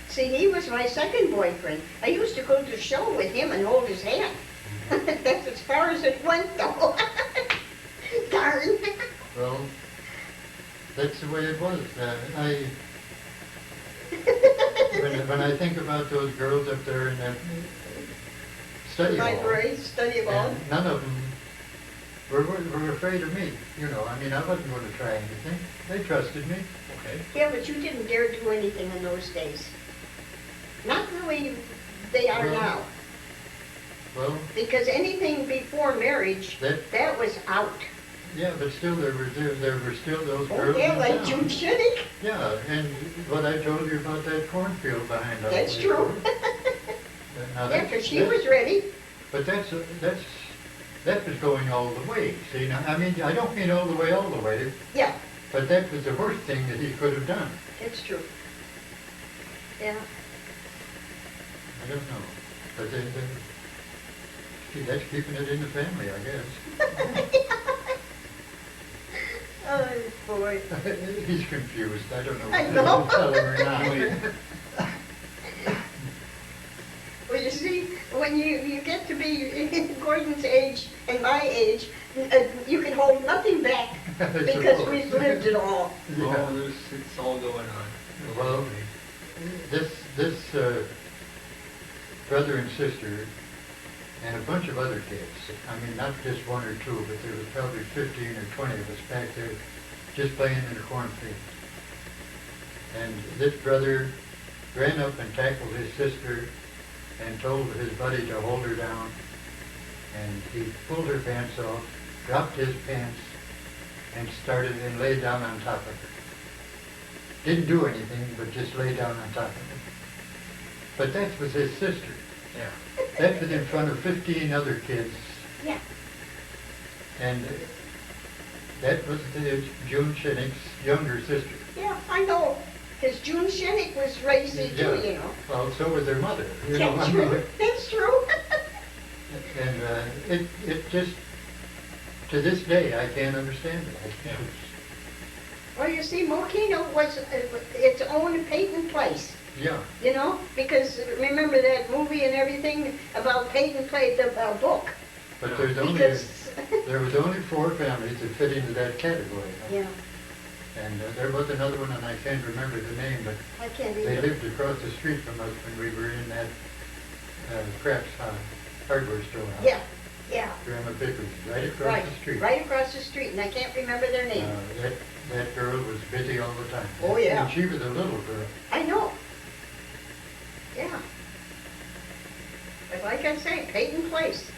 see, he was my second boyfriend. I used to go to the show with him and hold his hand. That's as far as it went, though. Darn. Well, that's the way it was. When I think about those girls up there in that study hall, Library, study hall. and none of them were afraid of me. You know, I mean, I wasn't going to try anything. They trusted me. Okay. Yeah, but you didn't dare do anything in those days. Not the way they are Well, now. Well, Because anything before marriage, That- that was out. yeah, but still there were still those Oh, girls yeah, in like town. June Shinnick. Yeah, and what I told you about that cornfield behind us. That's true. Now Yeah, because she was ready. But that was going all the way. See, now, I mean, I don't mean all the way, Yeah, but that was the worst thing that he could have done. that's true. Yeah. I don't know, but see, that's keeping it in the family, I guess. Oh, boy. He's confused. I don't know I whether know. to tell him or not. Well, you see, when you get to be Gordon's age and my age, you can hold nothing back because suppose. we've lived it all. Yeah. Oh, it's all going on. Well, this brother and sister and a bunch of other kids. I mean, not just one or two, but there was probably 15 or 20 of us back there just playing in the cornfield. And this brother ran up and tackled his sister and told his buddy to hold her down. And he pulled her pants off, dropped his pants, and started and lay down on top of her. Didn't do anything, but just lay down on top of her. But that was his sister. Yeah. That was in front of 15 other kids. Yeah. And that was June Shinnick's younger sister. Yeah, I know. Because June Shinnick was racy too, Yeah. you know. Well, so was their mother. You know, That's I mean, true. That's true. and it just, to this day, I can't understand it. Yeah. Well, you see, Mokena was its own Peyton place. Yeah. You know, because remember that movie and everything about Peyton played the book. But there was only 4 families that fit into that category. Yeah, And there was another one, and I can't remember the name, but I can't they either. lived across the street from us when we were in that Kraft's hardware store. house. Yeah, yeah. Grandma Vickers, right across the street. Right across the street, and I can't remember their name. That girl was busy all the time. Oh, yeah. And she was a little girl. I know. Yeah. But like I say, Peyton Place.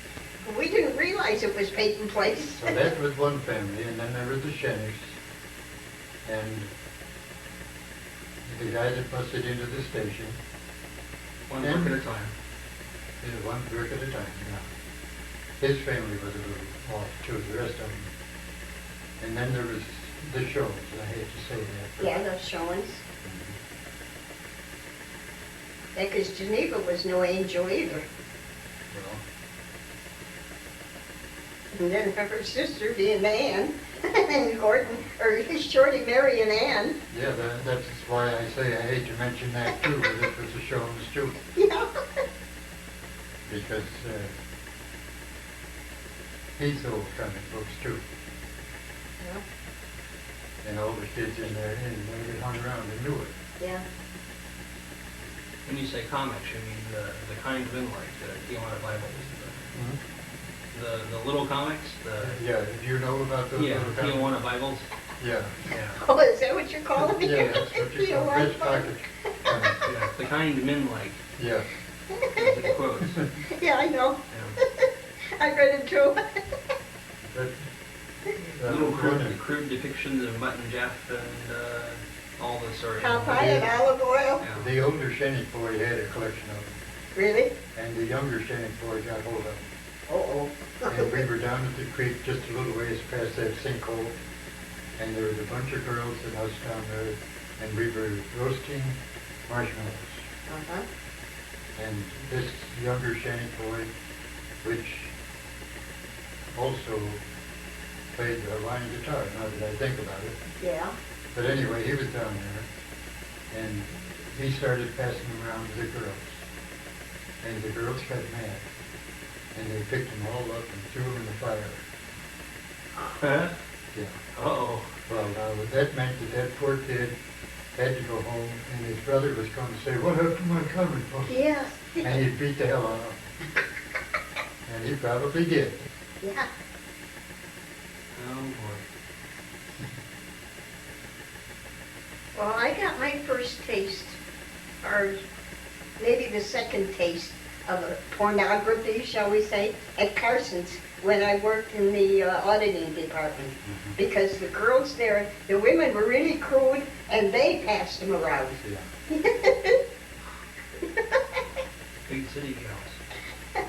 We didn't realize it was Peyton Place. So that was one family, and then there was the Shinnicks, and the guy that busted into the station. One And- brick at a time. One brick at a time, yeah. His family was a little off too, the rest of them. And then there was the shows, I hate to say that. but- Yeah, those showings. Yeah, because Geneva was no angel either. Well, And then her sister being Ann, and Gordon, or Shorty marrying Ann. yeah, that's why I say I hate to mention that too, but it was the shows too, Yeah. because he's old comic books too. And all the kids in there, and they hung around and knew it. Yeah. When you say comics, you mean the kind of in like the Tijuana Bibles, the little comics, Yeah, do you know about those yeah, little comics? Tijuana Bibles. Yeah, Yeah. Oh, is that what you're calling it? yeah, that's what you call bridge pocket. Yeah, the kind men like, Yeah. as it quotes. Yeah, I know. Yeah. I read it too. That Little was one crude depictions of Mutt and Jeff and all the sort of. Popeye and olive oil. Yeah. The older Shinnick boy had a collection of them, Really? and the younger Shinnick boy got hold of them. Uh-oh. And we were down at the creek just a little ways past that sinkhole. And there was a bunch of girls and us down there. And we were roasting marshmallows. Uh-huh. And this younger Shanty boy, which also played the Hawaiian guitar, now that I think about it. Yeah. But anyway, he was down there, and he started passing them around to the girls. And the girls got mad, and they picked them all up and threw them in the fire. Huh? Yeah. Uh-oh. Well, now, that meant that that poor kid had to go home, and his brother was going to say, "What happened to my comic book?" Yes. And he'd beat the hell out of him. And he probably did. Yeah. Oh, boy. Well, I got my first taste, or maybe the second taste of pornography, shall we say, at Carson's when I worked in the auditing department. Because the girls there, the women were really crude, and they passed them around. Yeah. Big city girls.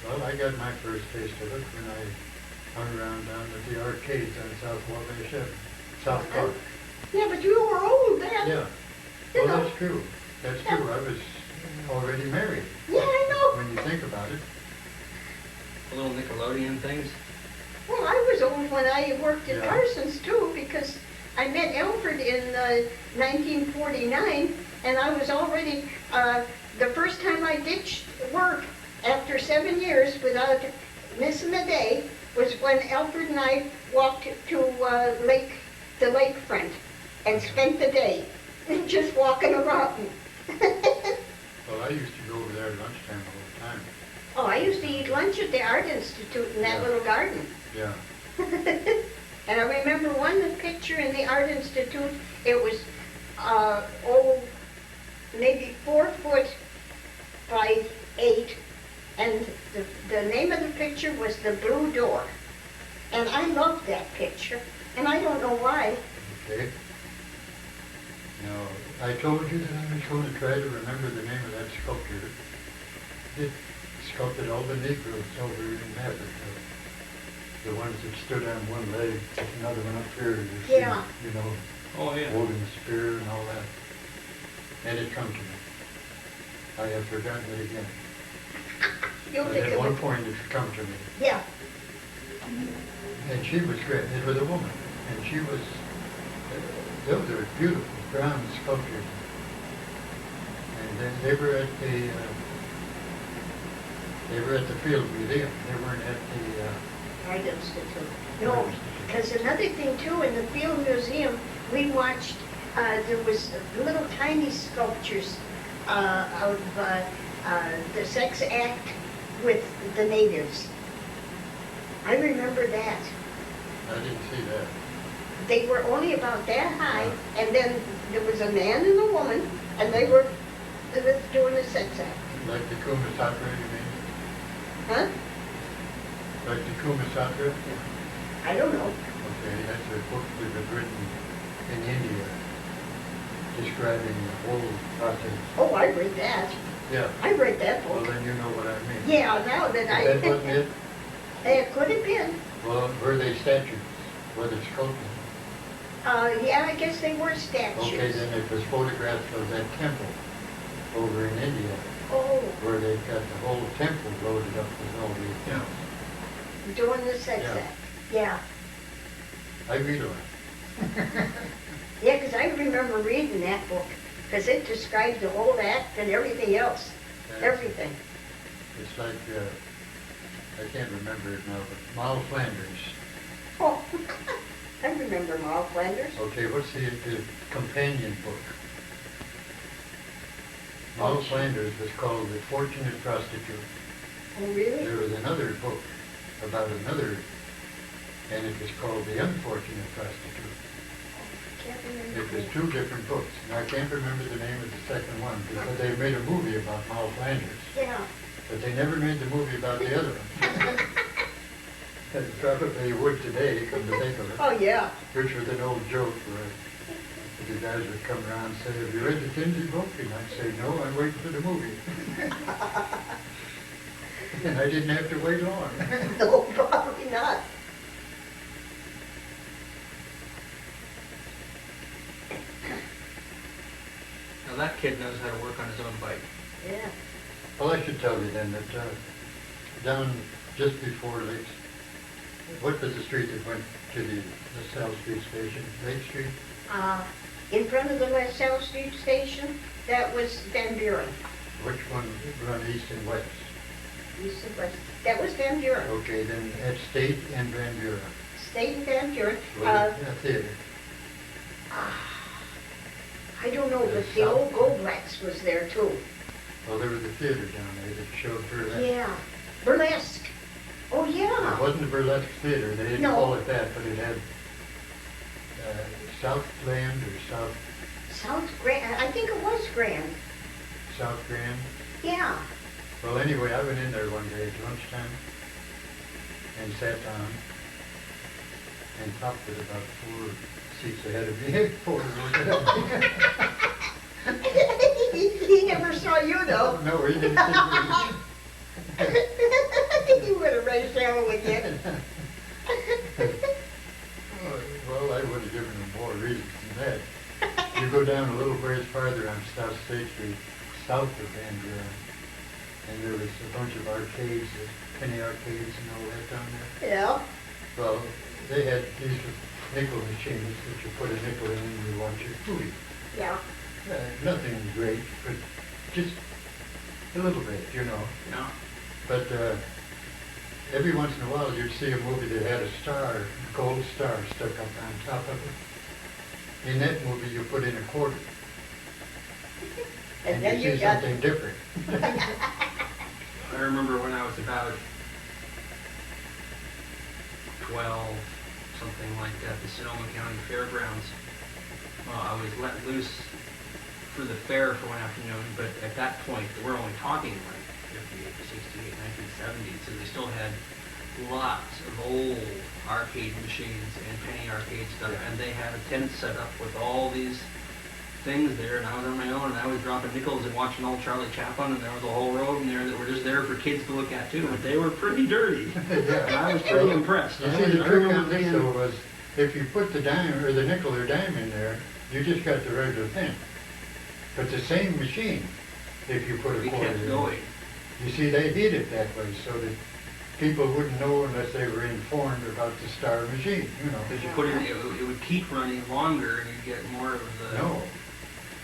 Well, I got my first taste of it when I hung around down at the arcades on South Wabash Avenue, South Park. Yeah, but you were old then. Yeah. You Well, know. that's true. That's true. I was already married, Yeah, I know. when you think about it. Little Nickelodeon things. Well, I was old when I worked at Yeah. Carson's too, because I met Alfred in 1949, and I was already, the first time I ditched work after 7 years without missing a day was when Alfred and I walked to the lakefront and spent the day just walking around. Well, I used to go over there at lunchtime all the time. Oh, I used to eat lunch at the Art Institute in that Yeah. little garden. Yeah. And I remember one picture in the Art Institute, it was, maybe 4 foot by 8, and the name of the picture was The Blue Door. And I loved that picture, and I don't know why. Okay. Now, I told you that I was going to try to remember the name of that sculptor. It sculpted all the Negroes over in Africa. The ones that stood on one leg, with another one up here, Yeah. you know, Oh, yeah. holding a spear and all that. And it come to me. I have forgotten it again. You'll But think at of one it. point it come to me. Yeah. And she was great. It was a woman. And she was, those are beautiful bronze sculptures. And then they were at the Field Museum. They weren't at the, Art Institute. No, because another thing too, in the Field Museum, we watched, there was little tiny sculptures of the sex act with the natives. I remember that. I didn't see that. They were only about that high, and then there was a man and a woman, and they were doing the sex act. Like the Kumasatra, you mean? Huh? Like the Kumasatra? I don't know. Okay, that's a book that was written in India describing the whole process. Oh, I read that. Yeah. I read that Well, book. then you know what I mean. Yeah, now that I... That wasn't it? It could have been. Well, were they statues? Were they sculptures? Yeah, I guess they were statues. Okay, then it was photographs of that temple over in India, Oh, where they've got the whole temple loaded up with all these things. doing the sex Yeah. act. Yeah. I read a lot. Yeah, because I remember reading that book, because it describes the whole act and everything else. And Everything. It's like, I can't remember it now, but Miles Flanders. Oh, I remember Miles Flanders. Okay, what's the companion book? Miles Flanders was called The Fortunate Prostitute. Oh, really? There was another book about another, and it was called The Unfortunate Prostitute. Can't It remember. was 2 different books, and I can't remember the name of the second one, because they made a movie about Miles Flanders, Yeah. but they never made the movie about the other one. And probably would today, come to think of it. Oh, yeah. Which was an old joke where the guys would come around and say, "Have you read the Kinsey book?" And I'd say, "No, I'm waiting for the movie." And I didn't have to wait long. No, probably not. Now that kid knows how to work on his own bike. Yeah. Well, I should tell you then that down just before Lakes, what was the street that went to the South Street station? Lake Street? In front of the West South Street station, that was Van Buren. Which one run east and west? East and west. That was Van Buren. Okay, then at State and Van Buren. State and Van Buren. Was it a theater? I don't know, but the old Goldblatt's was there too. Well, there was a theater down there that showed burlesque. Yeah. Burlesque. Oh, yeah. It wasn't a burlesque theater, they didn't No. call it that, but it had Southland or South Grand. I think it was Grand. South Grand. Yeah. Well, anyway, I went in there one day at lunchtime and sat down, and Pop was about 4 seats ahead of me. 4 rows ahead of me. He never saw you though. No, he didn't see me. You would have raised hell with you. Well, I would have given him more reasons than that. You go down a little ways farther on South State Street, south of Van Buren, and there was a bunch of arcades, penny arcades and all that down there. Yeah. Well, they had these nickel machines that you put a nickel in and you watch your food. Yeah. Nothing great, but just a little bit, you know. No. But every once in a while you'd see a movie that had a star, a gold star stuck up on top of it. In that movie you put in a quarter. And then you you see got something different. I remember when I was about 12, something like that, the Sonoma County Fairgrounds. Well, I was let loose for the fair for one afternoon, but at that point, we're only talking like 58, 68, 1970, so they still had lots of old arcade machines and penny arcade stuff, and they had a tent set up with all these things there, and I was on my own, and I was dropping nickels and watching old Charlie Chaplin, and there was a whole row in there that were just there for kids to look at too, but they were pretty dirty. And I was pretty impressed. You see, the trick on this though was, if you put the dime, or the nickel or dime in there, you just got the regular thing. But the same machine, if you put a We quarter kept in. going. You see, they hid it that way so that people wouldn't know unless they were informed about the star machine, you know. Because you put it, it would keep running longer, and you get more of the... No,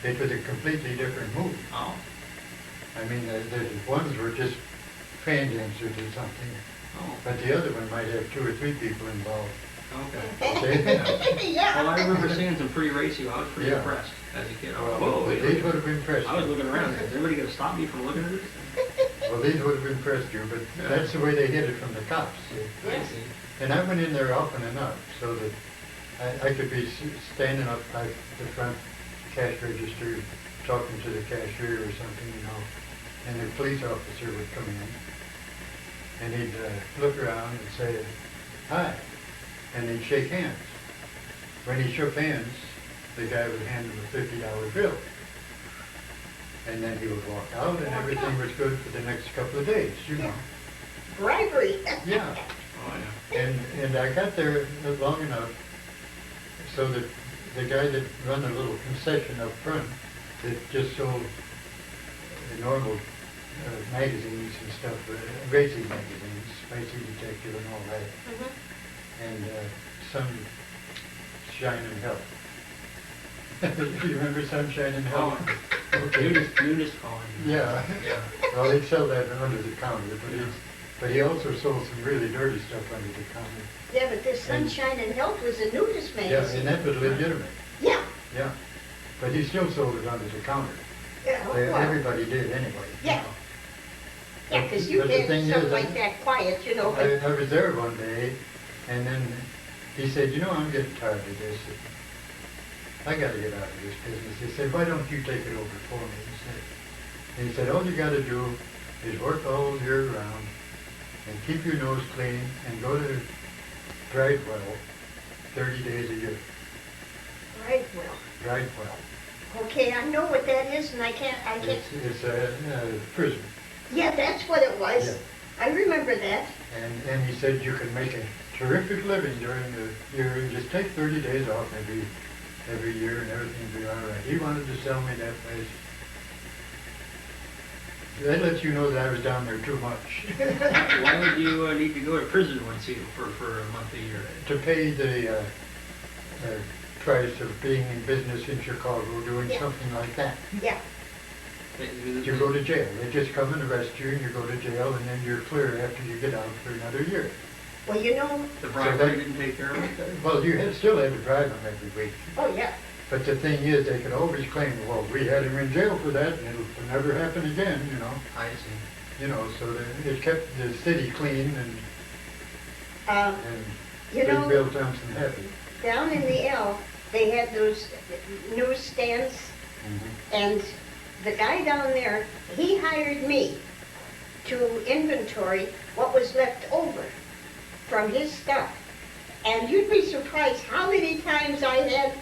it was a completely different movie. Oh. I mean, the ones were just fan dancers or something, Oh. but the other one might have 2 or 3 people involved. Okay. Yeah. Well, I remember seeing some pretty racy. I was pretty Yeah. impressed as a kid. I was, Well, whoa, wait, these wait. would have impressed I was you. looking around. Is anybody going to stop me from looking at this? Well, these would have impressed you, but that's the way they hid it from the cops. See? I see. And I went in there often enough so that I could be standing up by the front cash register talking to the cashier or something, you know, and the police officer would come in and he'd look around and say, "Hi," and he'd shake hands. When he shook hands, the guy would hand him a $50 bill. And then he would walk out and everything was good for the next couple of days, you know. Bribery. Yeah. Oh, yeah. And I got there long enough so that the guy that run a little concession up front that just sold normal magazines and stuff, racing magazines, Spicy Detective and all that, and Sunshine and Health. You remember Sunshine and Health? Oh, Okay. Nudist calling. Yeah. Yeah. Well, they sell that under the counter, but he also sold some really dirty stuff under the counter. Yeah, but this Sunshine and Health was a nudist Yeah, magazine. and that was legitimate. Yeah. Yeah. But he still sold it under the counter. Yeah, well, Everybody did anyway. yeah. Yeah, because you But the did thing something is, like that quiet, you know. But I was there one day, and then he said, "You know, I'm getting tired of this. I got to get out of this business." He said, "Why don't you take it over for me?" He said, "All you got to do is work all year round and keep your nose clean and go to Bridewell 30 days a year." right, well. Bridewell. Okay, I know what that is, and I can't. It's a prison. Yeah, that's what it was. Yeah. I remember that. And he said you can make a terrific living during the year and just take 30 days off maybe every year and everything will be all right. He wanted to sell me that place. That lets you know that I was down there too much. Why would you need to go to prison once for a month a year? To pay the price of being in business in Chicago, doing Yeah. something like that. Yeah. You go to jail. They just come and arrest you and you go to jail and then you're clear after you get out for another year. Well, you know, The bribery didn't take care of it? Well, you still had to drive them every week. oh yeah. But the thing is, they could always claim, well, we had him in jail for that and it'll never happen again, you know. I see. You know, so that it kept the city clean and You made know, Bill Thompson happy. down in the L, they had those newsstands, and the guy down there, he hired me to inventory what was left over from his stuff. And you'd be surprised how many times I had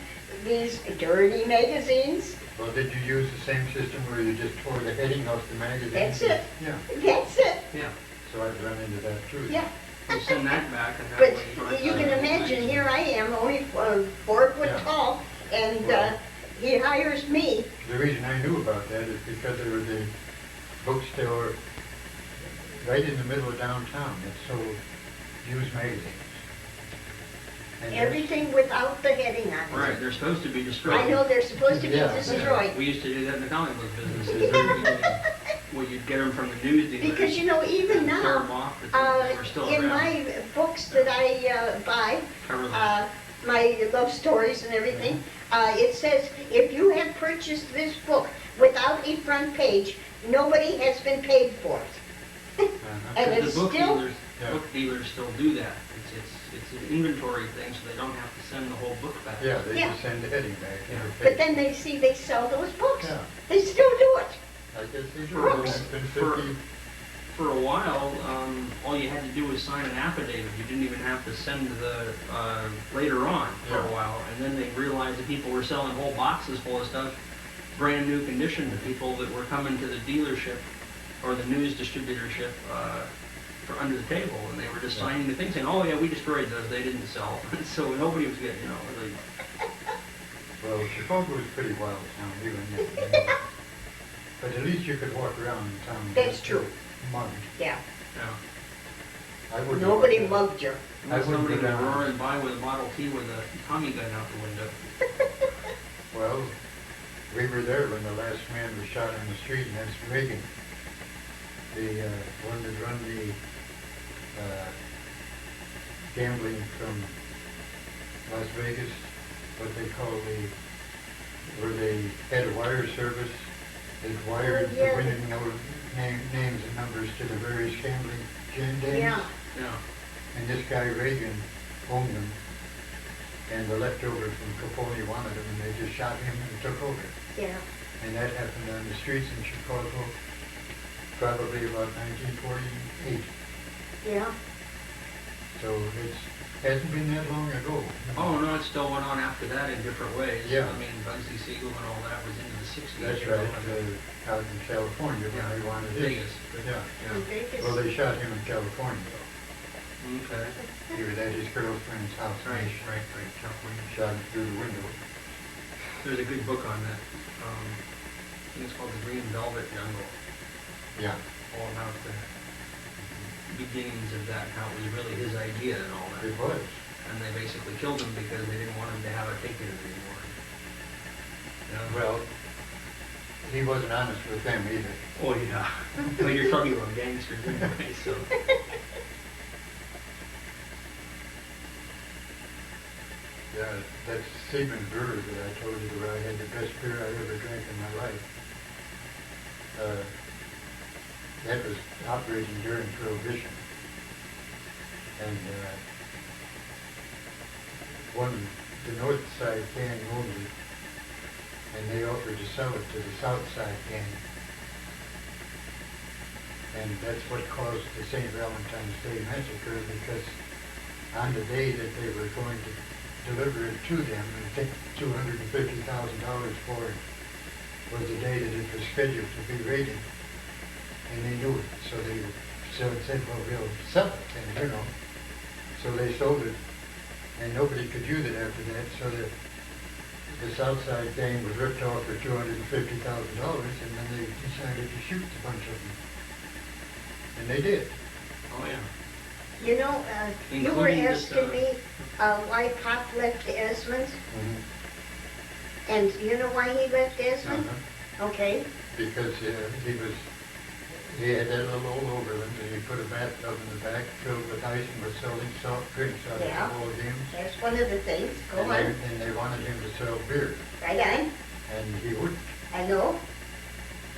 these dirty magazines. Well, did you use the same system where you just tore the heading off the magazine? That's it. Yeah, That's it. Yeah. so I've run into that too. Yeah. You send that back and that But way you don't you can have to- imagine, here I am, only 4 foot Yeah. tall, and Well- he hires me. The reason I knew about that is because there was a bookstore right in the middle of downtown that sold used magazines. And Everything without the heading on it. Right, they're supposed to be destroyed. I know they're supposed to be Yeah. destroyed. We used to do that in the comic book business. Well, you'd get them from the news dealers. Because, you know, even and tear 'em now, off, but they were still in around. my books that I buy, Cover them. my love stories and everything, it says, if you have purchased this book without a front page, nobody has been paid for it. And The it's book still, dealers, Yeah. book dealers still do that. It's an inventory thing, so they don't have to send the whole book back. Yeah, they Yeah. just send the heading back. Yeah. but then they see they sell those books. Yeah. They still do it. I guess they do. Brooks. It's been For- 50. For a while, all you had to do was sign an affidavit. You didn't even have to send the later on for Yeah. a while. And then they realized that people were selling whole boxes full of stuff, brand new condition, to people that were coming to the dealership or the news distributorship for under the table, and they were just signing the thing saying, "Oh yeah, we destroyed those. They didn't sell." So nobody was getting, like, Well, Chicago was a pretty wild town even then. But at least you could walk around in town. That's without true. Mugged. Yeah. you know. I wouldn't Nobody walk mugged you. I wouldn't Somebody go would down. roar and by with a Model T with a Tommy gun out the window. Well, we were there when the last man was shot in the street, and that's Reagan. The one that run the gambling from Las Vegas, what they call where they had a wire service. They'd wired Oh, yeah. the winning names and numbers to the various gambling games. Yeah. Yeah. And this guy Reagan owned them, and the leftover from Capone wanted them, and they just shot him and took over. Yeah. And that happened on the streets in Chicago, probably about 1948. Yeah. So it hasn't been that long ago. Oh, no, it still went on after that in different ways. Yeah. I mean, Bugsy Siegel and all that was into the 60s. That's you know, right, I mean, out in California when Yeah, they wanted Vegas. it. Yeah. yeah. In Vegas. Well, they shot him in California though. Okay. He was at his girlfriend's house. and Right, they right. California. Shot him through the window. There's a good book on that. I think it's called The Green Velvet Jungle. Yeah. All about the beginnings of that, how it was really his idea and all that. It was. And they basically killed him because they didn't want him to have a take in it anymore. You know? Well, he wasn't honest with them either. Oh, yeah. Well, you're talking about gangsters anyway, so. Yeah, that's Seaman Brewer that I told you where I had the best beer I ever drank in my life. That was operating during Prohibition. And the north side gang owned it, and they offered to sell it to the south side gang. And that's what caused the St. Valentine's Day massacre, because on the day that they were going to deliver it to them and take $250,000 for it was the day that it was scheduled to be raided. And they knew it, so they So it said, well, we'll sell it, and you know. So they sold it, and nobody could use it after that, so the Southside thing was ripped off for $250,000, and then they decided to shoot a bunch of them. And they did. Oh, yeah. You know, you were Including this, asking me why Pop left Esmond, and you know why he left Esmond? Okay. Because he had that little old Overland, and he put a bathtub in the back filled with ice and was selling soft drinks out Yeah. of the ball games. That's one of the things. Go on. And they wanted him to sell beer, Right on. and he wouldn't. I know.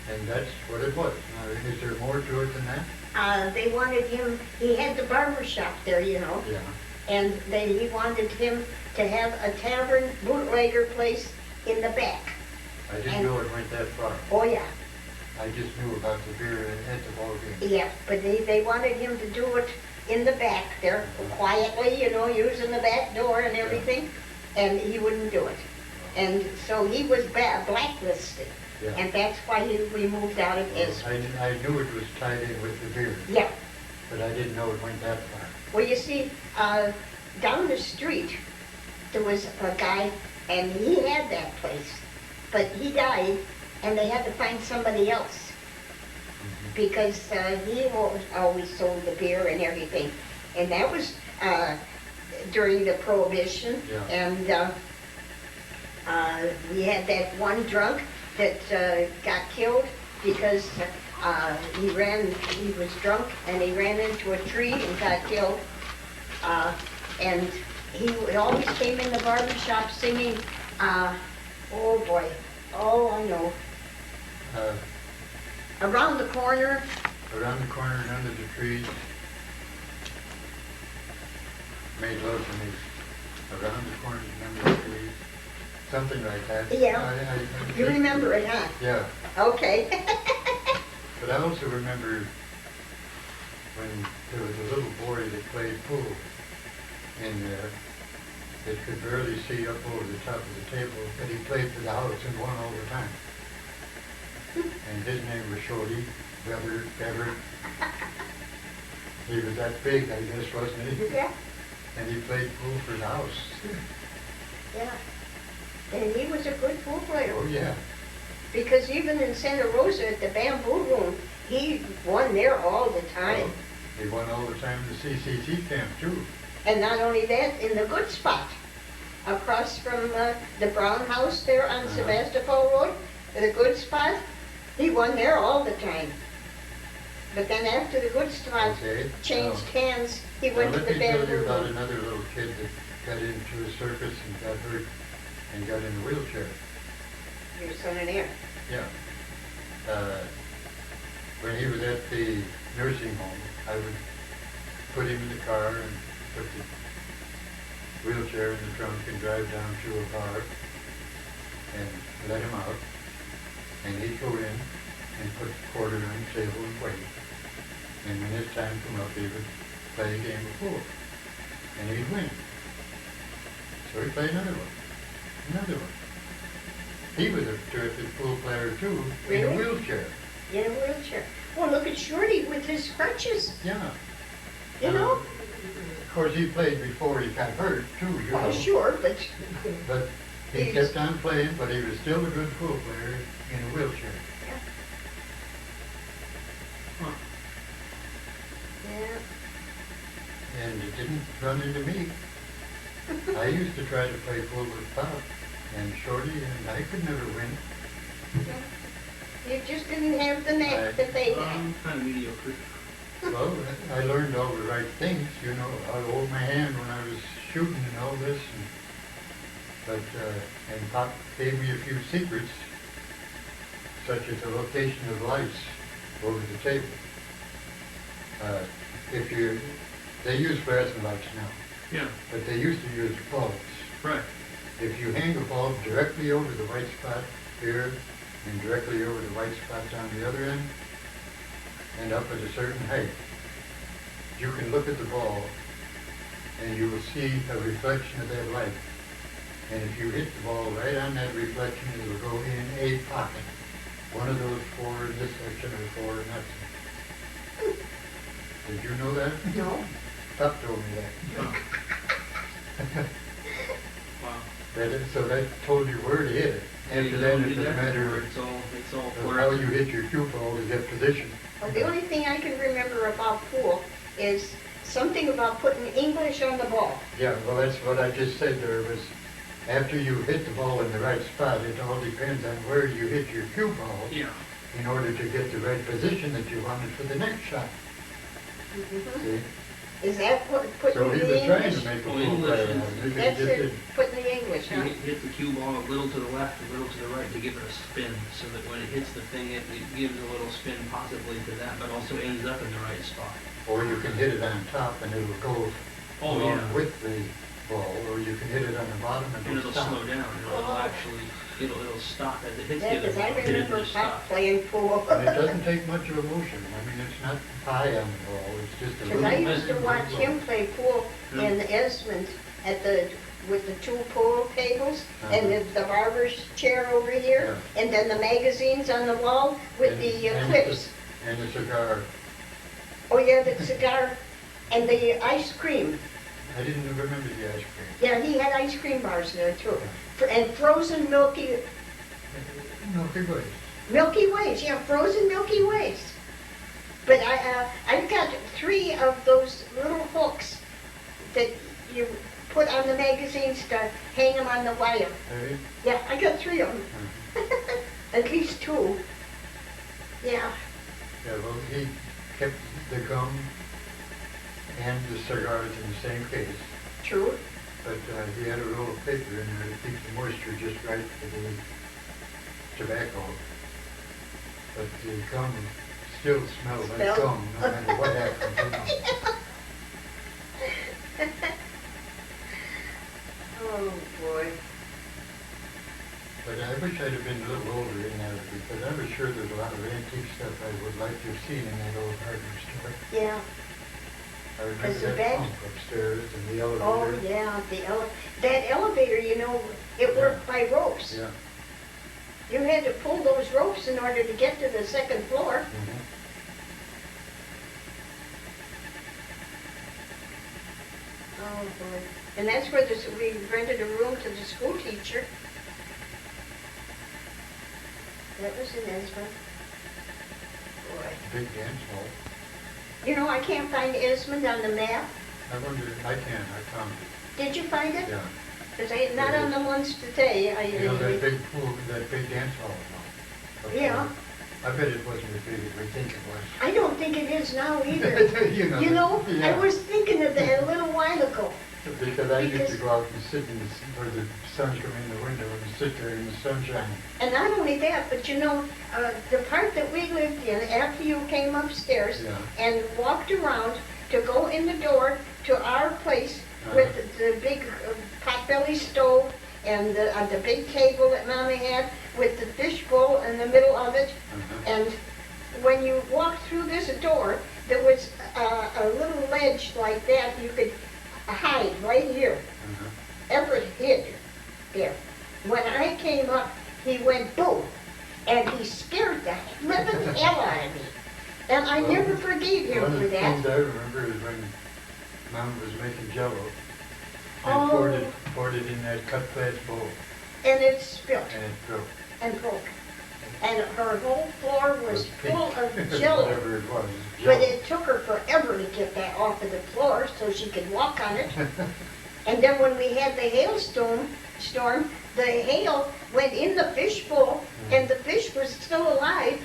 And that's what it was. Now, is there more to it than that? They wanted him, he had the barber shop there, you know, Yeah. and he wanted him to have a tavern bootlegger place in the back. I didn't know it went that far. Oh, yeah. I just knew about the beer at the ball game. Yeah, but they wanted him to do it in the back there, quietly, you know, using the back door and everything, and he wouldn't do it. And so he was blacklisted, Yeah. and that's why we moved out of his. I knew it was tied in with the beer, Yeah. but I didn't know it went that far. Well, you see, down the street, there was a guy, and he had that place, but he died, and they had to find somebody else, because he always sold the beer and everything. And that was during the Prohibition, Yeah. and we had that one drunk that got killed because he was drunk, and he ran into a tree and got killed. And he always came in the barber shop singing, oh boy, oh I know, around the corner. Around the corner and under the trees, made love to me. Around the corner and under the trees, something like that. Yeah. You remember it, huh? Yeah. Okay. But I also remember when there was a little boy that played pool in there that could barely see up over the top of the table, but he played for the house and won all the time. And his name was Shorty, Bever. He was that big, I guess, wasn't he? Yeah. And he played pool for the house. Yeah. And he was a good pool player. Oh, yeah. Because even in Santa Rosa at the Bamboo Room, he won there all the time. He won all the time in the CCC camp, too. And not only that, in the good spot, across from the Brown House there on Sebastopol Road, the good spot, he won there all the time. But then after the good spot changed hands, he went to the Let me tell Bamboo you about Room. another little kid that got into a circus and got hurt and got in a wheelchair. Your son and heir. Yeah. When he was at the nursing home, I would put him in the car and put the wheelchair in the trunk and drive down to a bar and let him out. And he'd go in and put a quarter on the table and wait. And when his time come up, he would play a game of pool. And he'd win. So he'd play another one. He was a terrific pool player too, in a Really? wheelchair. In a wheelchair. Well, look at Shorty with his crutches, Yeah. you know? Of course, he played before he got hurt too, you know. Well, sure, but But he kept on playing, but he was still a good pool player in a wheelchair. yeah. And it didn't run into me. I used to try to play pool with Pop and Shorty, and I could never win. You just didn't have the knack that they had. Kind of mediocre. Well, I learned all the right things, you know. I hold my hand when I was shooting and all this. And Pop gave me a few secrets, such as the location of lights over the table. They use fluorescent lights now, Yeah, but they used to use bulbs. right. If you hang a bulb directly over the white spot here and directly over the white spot down the other end and up at a certain height, you can look at the ball and you will see a reflection of that light. And if you hit the ball right on that reflection, it will go in a pocket. One of those four in this section or four in that section. Did you know that? No. Pop told me that. Wow. So that told you where to hit it. After that, it doesn't matter It's all how fluorescent. you hit your cue ball to get position. Well, the only thing I can remember about pool is something about putting English on the ball. Yeah, well, that's what I just said there was, after you hit the ball in the right spot, it all depends on where you hit your cue ball Yeah. in order to get the right position that you wanted for the next shot. See? Is that putting So he the was trying English? to make a Oh, pool English player is- out of it. He That's just it, didn't. putting the English, You huh? hit the cue ball a little to the left, a little to the right to give it a spin, so that when it hits the thing, it gives a little spin possibly to that, but also ends up in the right spot. Or you can hit it on top and it'll go Oh, along yeah. with the ball, or you can hit it on the bottom And and it'll it'll stop. slow down, it'll actually, it'll stop as it hits the Yeah, other because I ball, remember just Pop stop. playing pool. And it doesn't take much of a motion. I mean, it's not high on the ball, it's just a Because little. I used to watch him play pool in Esmond with the two pool tables and the barber's chair over here, and then the magazines on the wall with the clips. And the cigar. Oh yeah, the cigar and the ice cream. I didn't remember the ice cream. Yeah, he had ice cream bars there too. And frozen Milky Ways, yeah, frozen Milky Ways. But I've got 3 of those little hooks that you put on the magazines to hang them on the wire. Hey? Yeah, I got 3 of them. At least 2. Yeah. Yeah, well, he kept the gum and the cigars in the same case, True. but he had a roll of paper in there to keep the moisture just right for the tobacco. But the gum still smelled like Smell. gum, no matter what happens. Oh boy. But I wish I'd have been a little older in there, because I was sure there's a lot of antique stuff I would like to have seen in that old hardware store. Yeah. I remember As a that bed? pump upstairs and the elevator. Oh yeah, that elevator, it worked by ropes. Yeah. You had to pull those ropes in order to get to the second floor. Mhm. Oh boy. And that's where we rented a room to the school teacher. That was in Esmond. Boy. Big dance hall. I can't find Esmond on the map. I wonder, I found it. Did you find it? Yeah. Because not on the ones today. You know that big pool, that big dance hall now? Up Yeah. there. I bet it wasn't as big as we think it was. I don't think it is now either. Yeah. I was thinking of that a little while ago. Because I used to go out and sit where the sun come in the window and sit there in the sunshine. And not only that, but the part that we lived in, after you came upstairs Yeah. and walked around to go in the door to our place with the big potbelly stove and the big table that Mama had with the fish bowl in the middle of it. And when you walked through this door, there was a little ledge like that you could hide right here. Everett hid there. When I came up, he went boom, and he scared the living hell out of me. And I never forgave him One for of the that. things I remember is when Mom was making jello and Oh. poured it in that cut glass bowl And it spilled and it broke. and broke. And her whole floor was full of jello. Whatever it was, But jello. it took her forever to get that off of the floor so she could walk on it. And then when we had the hailstorm, the hail went in the fish bowl, and the fish was still alive,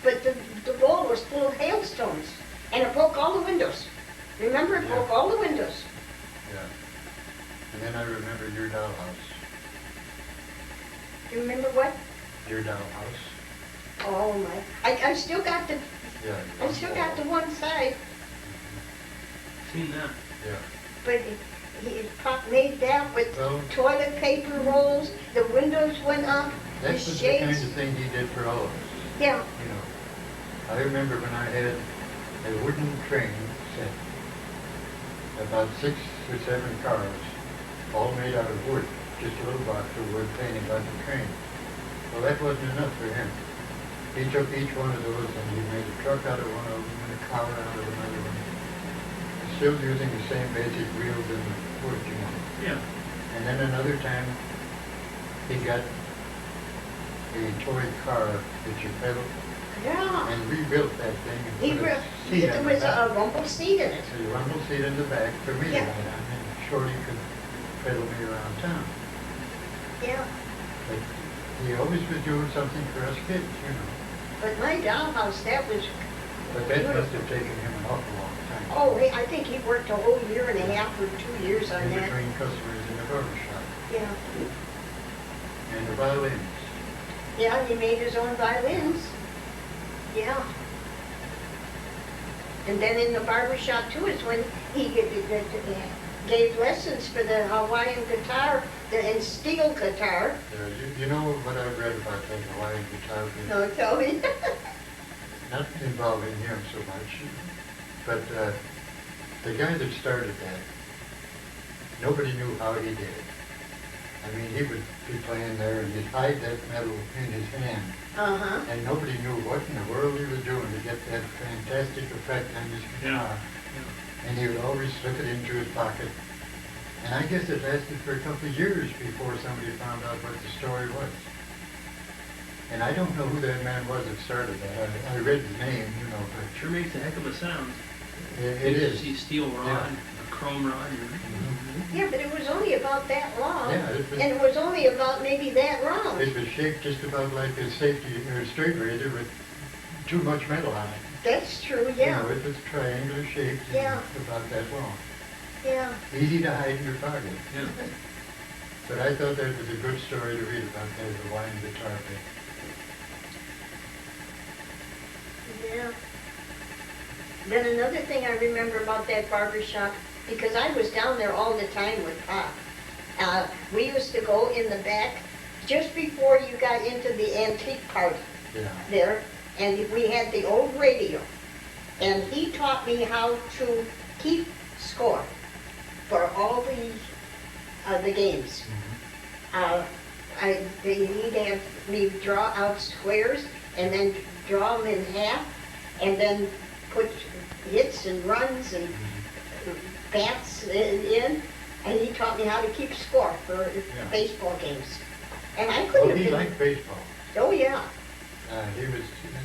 but the bowl was full of hailstones, and it broke all the windows. Remember, it broke all the windows. Yeah. And then I remember your dollhouse. You remember what? Your dollhouse. Oh my! I still got the one side, Seen that. Yeah. but he made that with Well- toilet paper rolls. The windows went up. That The was the shades. kind of thing he did for all of us. Yeah. You know, I remember when I had a wooden train set, about 6 or 7 cars, all made out of wood, just a little box of wood painted like a train. Well, that wasn't enough for him. He took each one of those and he made a truck out of one of them and a car out of another one. still using the same basic wheels and wood, you know. Yeah. And then another time, he got a toy car that you pedal Yeah. and rebuilt that thing and He put re- a seat There on the was back. a rumble seat in it. So you rumble seat in the back for me to Yeah. ride on, and Shorty could pedal me around town. Yeah. But he always was doing something for us kids, you know. But my dollhouse, that was, But that must have taken him an awful long time. oh, I think he worked a whole year and a half or 2 years on In that. between customers in the barber shop Yeah. and the violins. Yeah, he made his own violins. Yeah. And then in the barber shop too is when he gave lessons for the Hawaiian guitar and steel guitar. You know what I've read about that Hawaiian guitar thing? No, tell me. Not involving him so much, but the guy that started that, nobody knew how he did it. I mean, he would be playing there and he'd hide that metal in his hand, Uh-huh. and nobody knew what in the world he was doing to get that fantastic effect on his guitar. And he would always slip it into his pocket. And I guess it lasted for a couple of years before somebody found out what the story was. And I don't know who that man was that started that. I read his name, you know, but Sure makes a heck of a sound. it is. See steel rod, Yeah. a chrome rod. Yeah, but it was only about that long. Yeah, it was- And it was only about maybe that long. It was shaped just about like a safety or a straight razor with too much metal on it. That's true, You yeah. know, it was triangular shaped and Yeah. about that long. Yeah. Easy to hide in your pocket. Yeah. But I thought that was a good story to read about that Hawaiian guitar thing. Yeah. Then another thing I remember about that barber shop, because I was down there all the time with Pop. We used to go in the back just before you got into the antique part Yeah. there, and we had the old radio. And he taught me how to keep score for all the games. He'd have me draw out squares and then draw them in half and then put hits and runs and bats in. And he taught me how to keep score for baseball games. And I couldn't Well, have he been... liked baseball. Oh, yeah. He was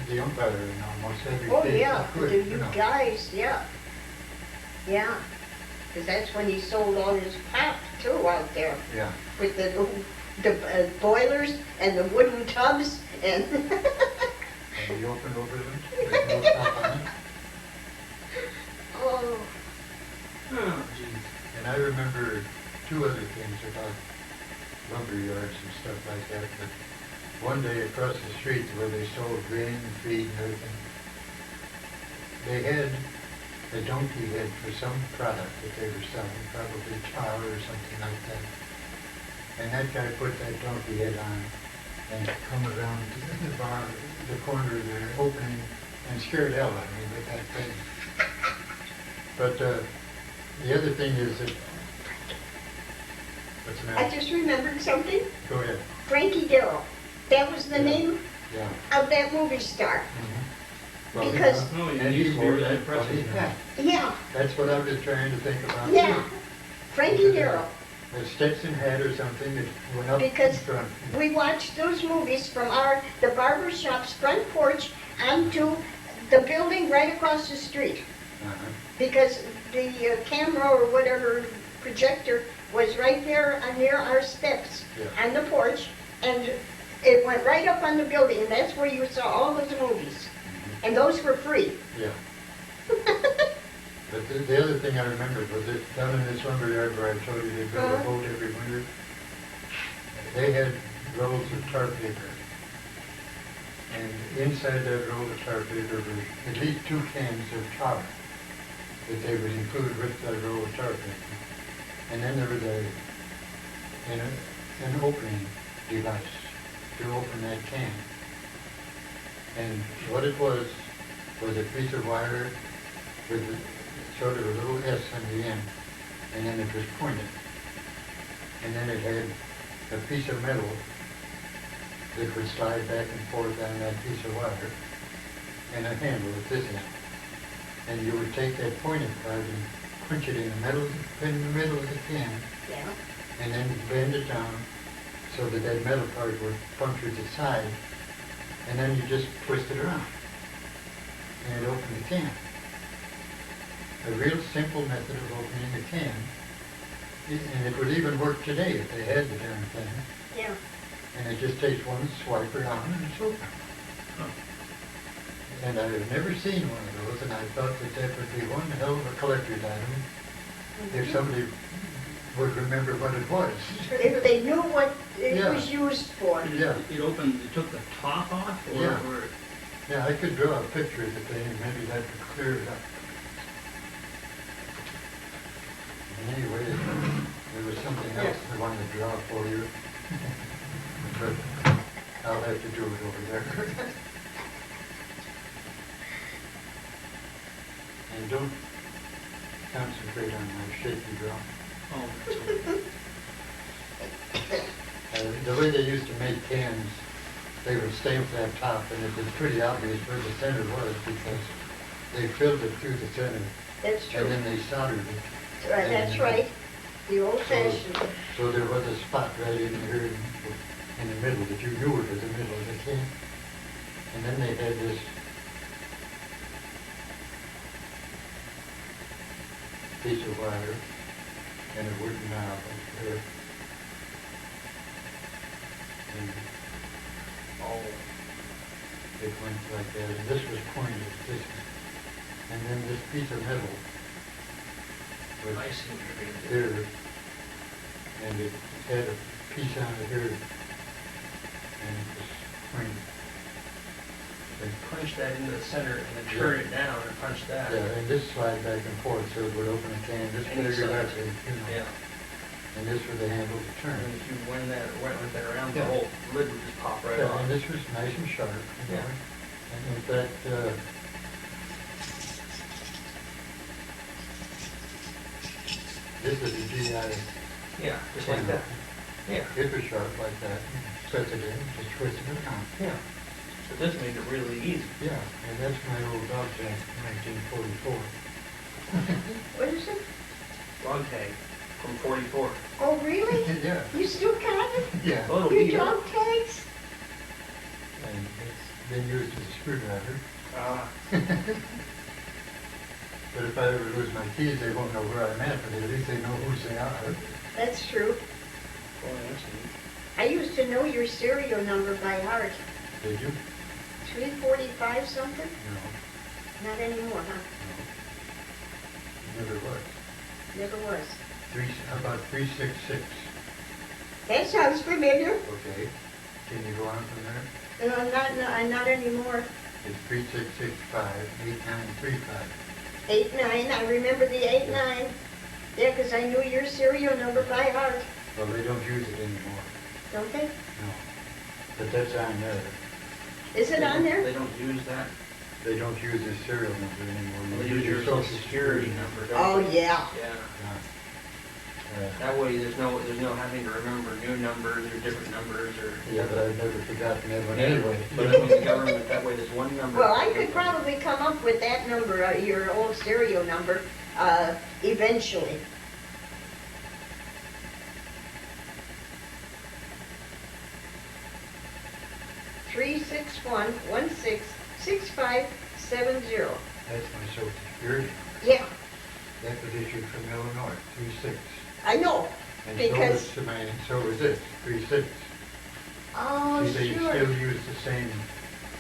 the umpire in almost every Oh, game yeah. he could, You you know. guys, yeah. Yeah. Because that's when he sold all his pop, too, out there. Yeah. With the boilers and the wooden tubs and... And he opened over them with no top on it. Oh, Oh, geez. And I remember two other things about lumber yards and stuff like that. But one day across the street where they sold grain and feed and everything, they had a donkey head for some product that they were selling, probably tar or something like that. And that guy put that donkey head on and come around the bar, the corner of the opening, and scared hell out of me with that thing. But the other thing is that, what's the I matter? just remembered something. Go ahead. Frankie Darrow. That was the Yeah. name Yeah. of that movie star. Well, Because- Oh, yeah, and he he used to be wore really that funny impressive. hat. Yeah, That's what I was trying to think about. yeah. too. Frankie Darrow. A Stetson hat or something that went up Because in front. we watched those movies from the barber shop's front porch onto the building right across the street. Uh-huh. Because the camera or whatever projector was right there near our steps Yeah. on the porch, and it went right up on the building, and that's where you saw all those movies. And those were free. Yeah. But the other thing I remembered was that down in this lumber yard where I told you they built a Uh-huh. boat every winter, they had rolls of tar paper. And inside that roll of tar paper was at least 2 cans of tar that they would include with that roll of tar paper. And then there was an opening device to open that can. And what it was a piece of wire with sort of a little S on the end, and then it was pointed. And then it had a piece of metal that would slide back and forth on that piece of wire, and a handle at this end. And you would take that pointing part and punch it in the middle of the can, Yeah. and then bend it down so that that metal part would puncture the side, and then you just twist it around, and it opened the can. A real simple method of opening a can, and it would even work today if they had the darn thing. Yeah. And it just takes one swipe around and it's open. And I've never seen one of those, and I thought that that would be one hell of a collector's item if somebody would remember what it was. If they knew what it Yeah. was used for. Yeah. It opened, it took the top off, or, Yeah. or Yeah, I could draw a picture of the thing, and maybe that could clear it up. And anyway, there was something else I wanted to draw for you. But I'll have to do it over there. And don't concentrate on my shaky draw. oh, that's okay. The way they used to make cans, they would stamp that top, and it was pretty obvious where the center was because they filled it through the center, That's true. and then they soldered it. That's right. The old fashioned. So there was a spot right in here in the middle that you knew it was the middle of the can. And then they had this piece of wire and a wooden knob up here. And it went like that, and this was pointed, this, and then this piece of metal was I see what you're gonna do. here, and it had a piece on it here, and it was pointed. Punch that into the center and then turn it down and punch that. Yeah, and this slide back and forth, so it would open a can, this Any bigger, side. that big, you know. Yeah. And this was the handle to turn. And if you went that around, the Yeah. whole lid would just pop right Yeah, off. and this was nice and sharp, you know. Yeah. And in fact, this is a GI. Yeah, just like that. Yeah. It was sharp like that. Press it in, just twist it around. Yeah. But this made it really easy. Yeah, and that's my old dog tag, 1944. What is it? Log tag from 44. Oh, really? Yeah, You still got it? yeah. Oh, it'll Your be dog tags? And it's been used as a screwdriver. But if I ever lose my keys, they won't know where I'm at, but at least they know whose they are. That's true. Boy, that's neat. I used to know your serial number by heart. Did you? 345 something? No, Not anymore, huh? no. Never was. Never was. How about 366? That sounds familiar. Okay. Can you go on from there? Not anymore. It's 3665 8935. 89, I remember the 89. Yeah, 'cause I knew your serial number by heart. Well, they don't use it anymore. Don't they? No. But that's on there. Is it on there? They don't use that. They don't use the serial number anymore. They You use your social security number, don't Oh, they? yeah. Yeah. Yeah. That way there's no having to remember new numbers or different numbers or. Yeah, but I've never forgotten that one anyway. But I mean, the government, that way there's one number. Well, I could probably come up with that number, your old stereo number, eventually. Three 6570. That's my social security. Yeah, That was issued from Illinois, 36. I know. And Because- so was this, 36. Oh, See, they sure. still use the same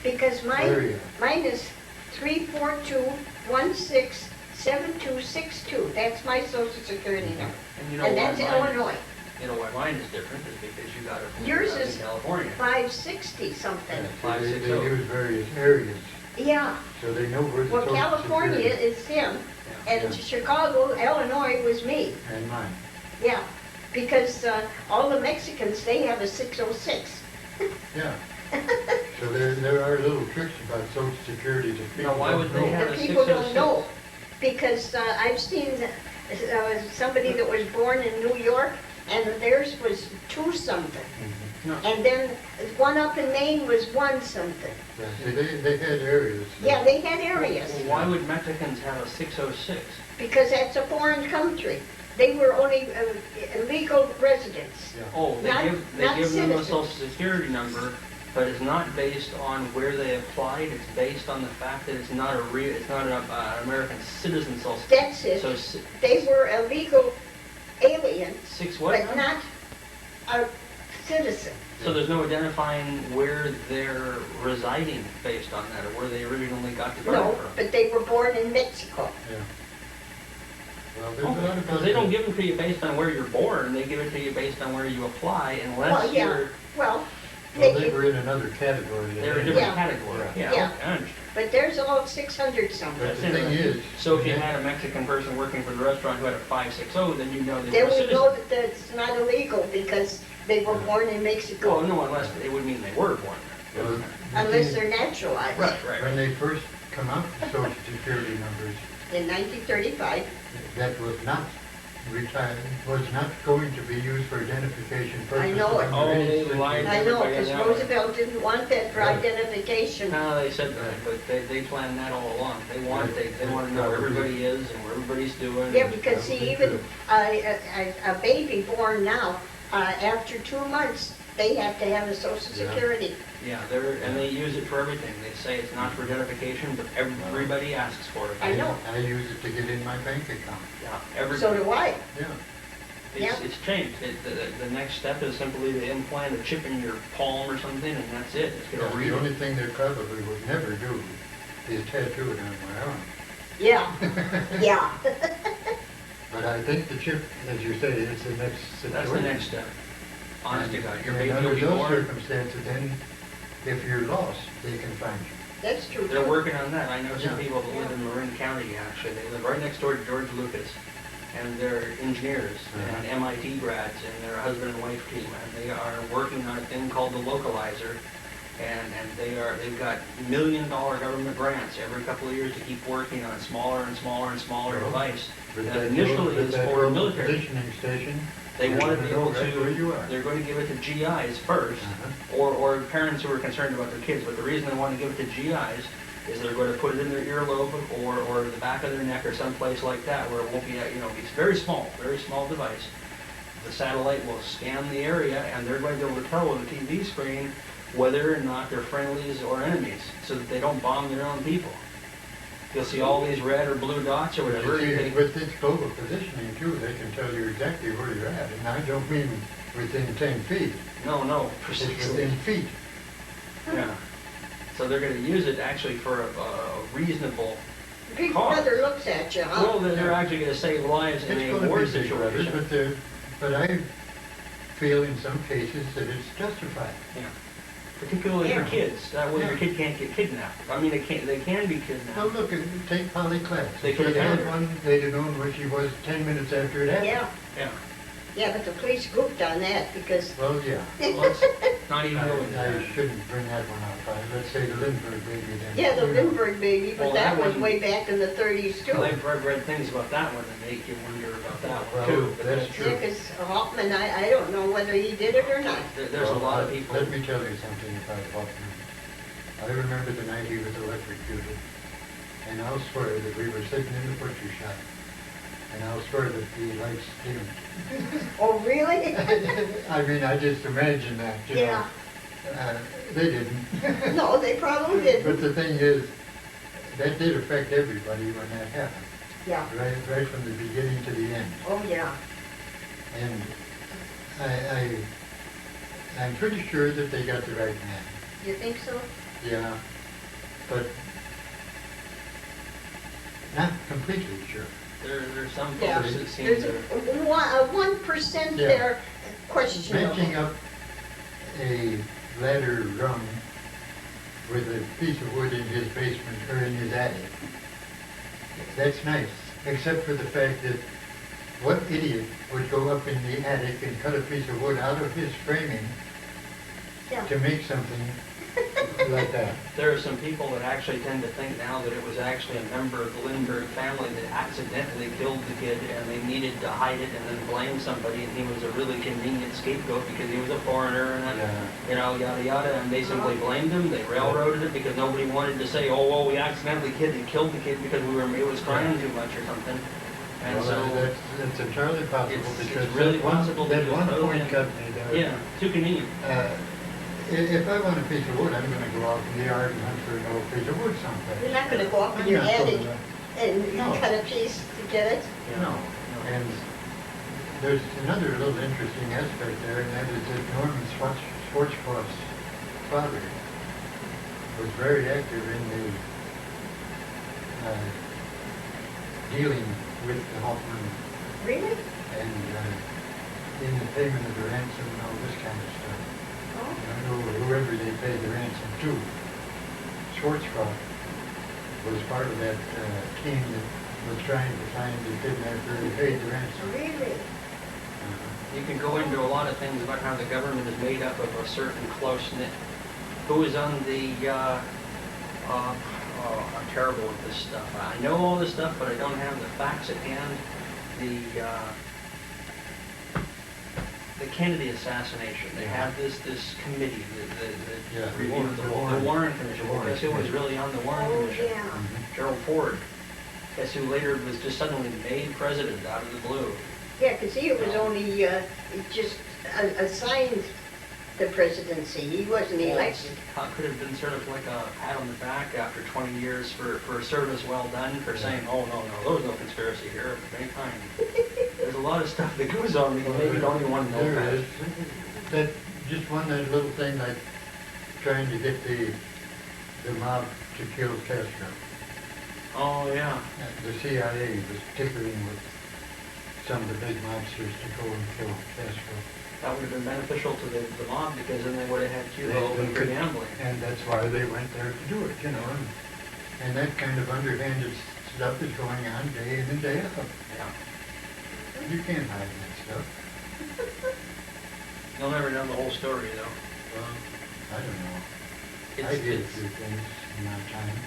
Because area. mine is 342167262. That's my social security number. And you know And why that's mine- Illinois. You know why mine is different is because you got it from Yours out is in California. 560 something. Yeah, Five, They six, they oh. use various areas, Yeah. so they know where the Well, social California security is him, and Yeah. Chicago, Illinois was me. and mine. Yeah, because all the Mexicans, they have a 606. Yeah. So there are little tricks about social security that people Now, why would don't they know. have The a people don't 606? know, because I've seen somebody that was born in New York, and theirs was 2 something. No. And then one up in Maine was 1 something. Yeah, see, they had areas. Yeah, they had areas, Why would Mexicans have a 606? because that's a foreign country. They were only legal residents. Oh, they Not- give not them a citizens. social security number, but it's not based on where they applied. It's based on the fact that it's not an American citizen social. That's it. So They were illegal aliens, six what? but not a citizen. So there's no identifying where they're residing based on that, or where they originally got the No, card from. but they were born in Mexico. Yeah. Well, there's a lot about Because they don't that. give them to you based on where you're born. They give it to you based on where you apply, unless Well, yeah. you're Well, Well, they were in another category. they're a different Yeah. category. Yeah. Yeah, Yeah. okay, I understand. but there's all 600 something. But the That's thing is. So if you yeah, had a Mexican person working for the restaurant who had a 560, then you know they Then were a we citizen. know that that's not illegal because they were born in Well, Mexico, no, unless it would mean they were born there. well, the unless thing- they're naturalized. Right. When they first come out with social security numbers, In 1935, that was not retired, was not going to be used for identification I purposes. know it. Oh, they Underage lied. I know, Everybody because in that one. Roosevelt didn't want that for Right. identification. No, they said that, but they planned that all along. They want to know where everybody is and where everybody's doing. Yeah, because see, Probably even true. a baby born now, after 2 months, they have to have a social Yeah. security. Yeah, and they use it for everything. They say it's not for identification, but everybody asks for it. I know. I use it to get in my bank account. Yeah, So do I. Yeah. Yeah. It's changed. The next step is simply to implant a chip in your palm or something, and that's it. It's Yeah, gonna read the it. only thing they probably would never do is tattoo it on my arm. Yeah, yeah. But I think the chip, as you say, is the next situation. That's the next step. Honest to God, your And baby will under be those born. circumstances, then if you're lost, they can find you. That's true. They're working on that. I know some Yeah. people that live in Marin County, actually. They live right next door to George Lucas. And they're engineers and MIT grads, and they're a husband and wife team. And they are working on a thing called the localizer. And they've got $1 million government grants every couple of years to keep working on smaller and smaller and smaller Well, device. With That that initially with is that for little military. Positioning station. They you're want to gonna be know able right where you to, are. they're going to give it to GIs first, Uh-huh. or parents who are concerned about their kids. But the reason they want to give it to GIs is they're going to put it in their earlobe or the back of their neck or someplace like that where it won't be, it's very small device. The satellite will scan the area, and they're going to be able to tell with a TV screen whether or not they're friendlies or enemies, so that they don't bomb their own people. You'll see all these red or blue dots or whatever. See, they- with this global positioning too, they can tell you exactly where you're at. And I don't mean within 10 feet, No, it's precisely. within feet. Yeah. So they're going to use it actually for a reasonable Big cause. Brother looks at you, huh? Well, they're actually going to save lives in It's a going to war be big brothers, situation. but I feel in some cases that it's justified. Yeah. Particularly for Yeah. kids. That way your Yeah. kid can't get kidnapped. I mean, they can be Now kidnapped. look, take Polly Class. They If could have they had found her. one, they'd have known where she was 10 minutes after it happened. Yeah, Yeah. yeah, but the police goofed on that because, Well, yeah. Well, it's not even going I to. shouldn't bring that one up. Let's say the Lindbergh baby then. yeah, the You know. Lindbergh baby, Well, but that that was one- way back in the 30s too. I've read things about that one that make you wonder about that one Well, too. But that's that's true. Yeah, because Hoffman, I don't know whether he did it or not. There's a lot of Well, people. Let me tell you something about Hoffman. I remember the night he was electrocuted, and I'll swear that we were sitting in the butcher shop, and I'll swear that the lights dimmed. Oh, really? I mean, I just imagine that, you know. Yeah. They didn't. No, they probably But didn't. the thing is, that did affect everybody when that happened, Yeah, right from the beginning to the end. oh, yeah. And I'm pretty sure that they got the right man. You think so? Yeah, but not completely sure. There's some Yeah. folks that seem There's to. a 1% Yeah. there questionable. Matching up a ladder rung with a piece of wood in his basement or in his attic, that's nice, except for the fact that what idiot would go up in the attic and cut a piece of wood out of his framing Yeah. to make something like that. There are some people that actually tend to think now that it was actually a member of the Lindbergh family that accidentally killed the kid and they needed to hide it and then blame somebody, and he was a really convenient scapegoat because he was a foreigner and, you know, yada yada, and they simply blamed him. They railroaded it because nobody wanted to say, oh, well, we accidentally killed the kid because it was crying too much or something. And Well, so that's entirely possible it's because really that one, possible that to one just point throw in- company there. yeah, too convenient. If I want a piece of wood, I'm gonna go out in the yard and hunt for an old piece of wood someplace. You're not gonna go up in I'm your not attic gonna- and No. cut a piece to get it? No, and there's another little interesting aspect there, and that is that Norman Schwarzkopf's father was very active in the dealing with the Hoffman Really? and in the payment of the ransom and all this kind of stuff. Oh. I know whoever they paid the ransom to, Schwarzkopf was part of that team that was trying to find the kidnapper who paid the ransom. Really? You can go into a lot of things about how the government is made up of a certain close-knit. Who is on the, I'm terrible with this stuff. I know all this stuff, but I don't have the facts at hand. The Kennedy assassination, they have this committee Yeah, that reviewed the Warren Commission. Well, guess who was really on the Warren Oh, Commission? yeah. Gerald Ford. Guess who later was just suddenly made president out of the blue? Yeah, because he was only just assigned the presidency. He wasn't elected. Could have been sort of like a pat on the back after 20 years for service well done, for saying, oh, no, there was no conspiracy here of any kind. There's a lot of stuff that goes on that you maybe don't even want to know There about. is. That, just one that little thing like trying to get the mob to kill Castro. Oh, yeah. The CIA was tinkering with some of the big mobsters to go and kill Castro. That would have been beneficial to the mob because then they would have had Cuba open for could- gambling. And that's why they went there to do it, you know. And that kind of underhanded stuff is going on day in and day out. Yeah. You can't hide that stuff. You'll never know the whole story, though. Well, I don't know. It's, I did a it's, few things in my time.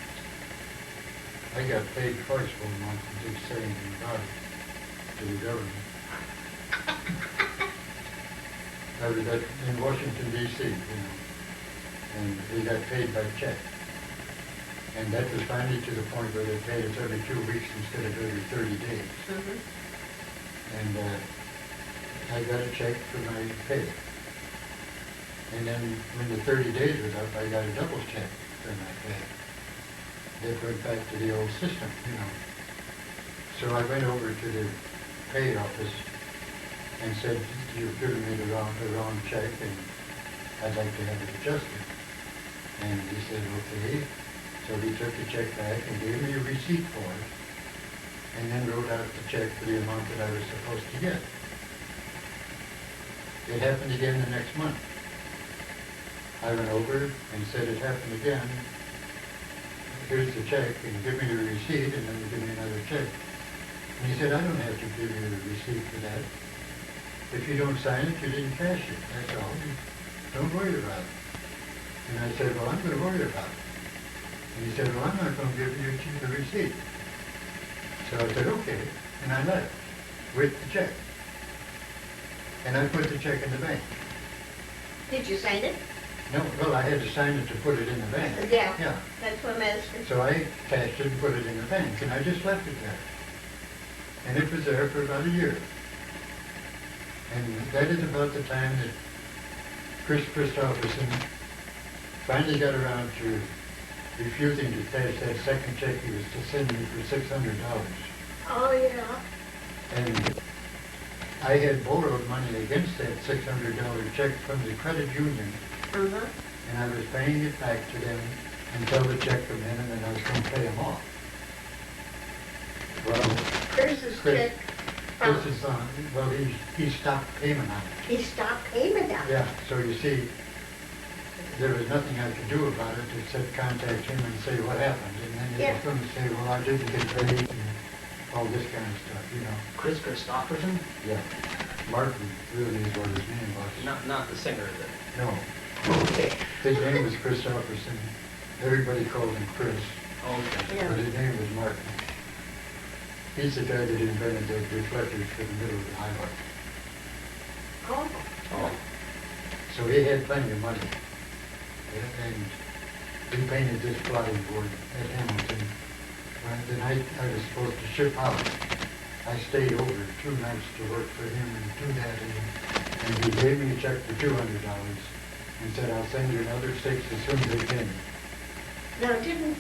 I got paid twice for a month and did saying about it to the government. I was in Washington D.C., you know, and we got paid by check. And that was finally to the point where they paid us every 2 weeks instead of every 30 days. And I got a check for my pay. And then when the 30 days was up, I got a double check for my pay. That went back to the old system, you know. So I went over to the pay office and said, you've given me the wrong check and I'd like to have it adjusted. And he said, okay. So he took the check back and gave me a receipt for it and then wrote out the check for the amount that I was supposed to get. It happened again the next month. I went over and said it happened again. Here's the check, and give me the receipt, and then give me another check. And he said, I don't have to give you the receipt for that. If you don't sign it, you didn't cash it, that's all. Don't worry about it. And I said, well, I'm going to worry about it. And he said, well, I'm not going to give you the receipt. So I said, okay, and I left with the check. And I put the check in the bank. Did you sign it? No, well, I had to sign it to put it in the bank. Yeah. Yeah. That's what I'm asking. So I cashed it and put it in the bank, and I just left it there. And it was there for about a year. And that is about the time that Chris Christopherson finally got around to refusing to cash that second check he was to send me for $600. Oh, yeah. And I had borrowed money against that $600 check from the credit union, Uh-huh. and I was paying it back to them until the check come in, and then I was going to pay them off. Well, Chris's Chris- check. Chris is on, well, he stopped payment on it. He stopped payment on it. Yeah, so you see, there was nothing I could do about it except contact him and say what happened. And then he Yeah. was going to say, well, I didn't get paid and all this kind of stuff, you know. Chris Christopherson? Yeah. Martin really is what his name was. Not the singer, is it? No. Okay. His name was Christopherson. Everybody called him Chris, Okay. but his name was Martin. He's the guy that invented the reflectors for the middle of the highway. Oh, Oh. So he had plenty of money. And he painted this plotting board at Hamilton. When the night I was supposed to ship out, I stayed over 2 nights to work for him and do that. And he gave me a check for $200 and said, I'll send you another 6 as soon as I can. now didn't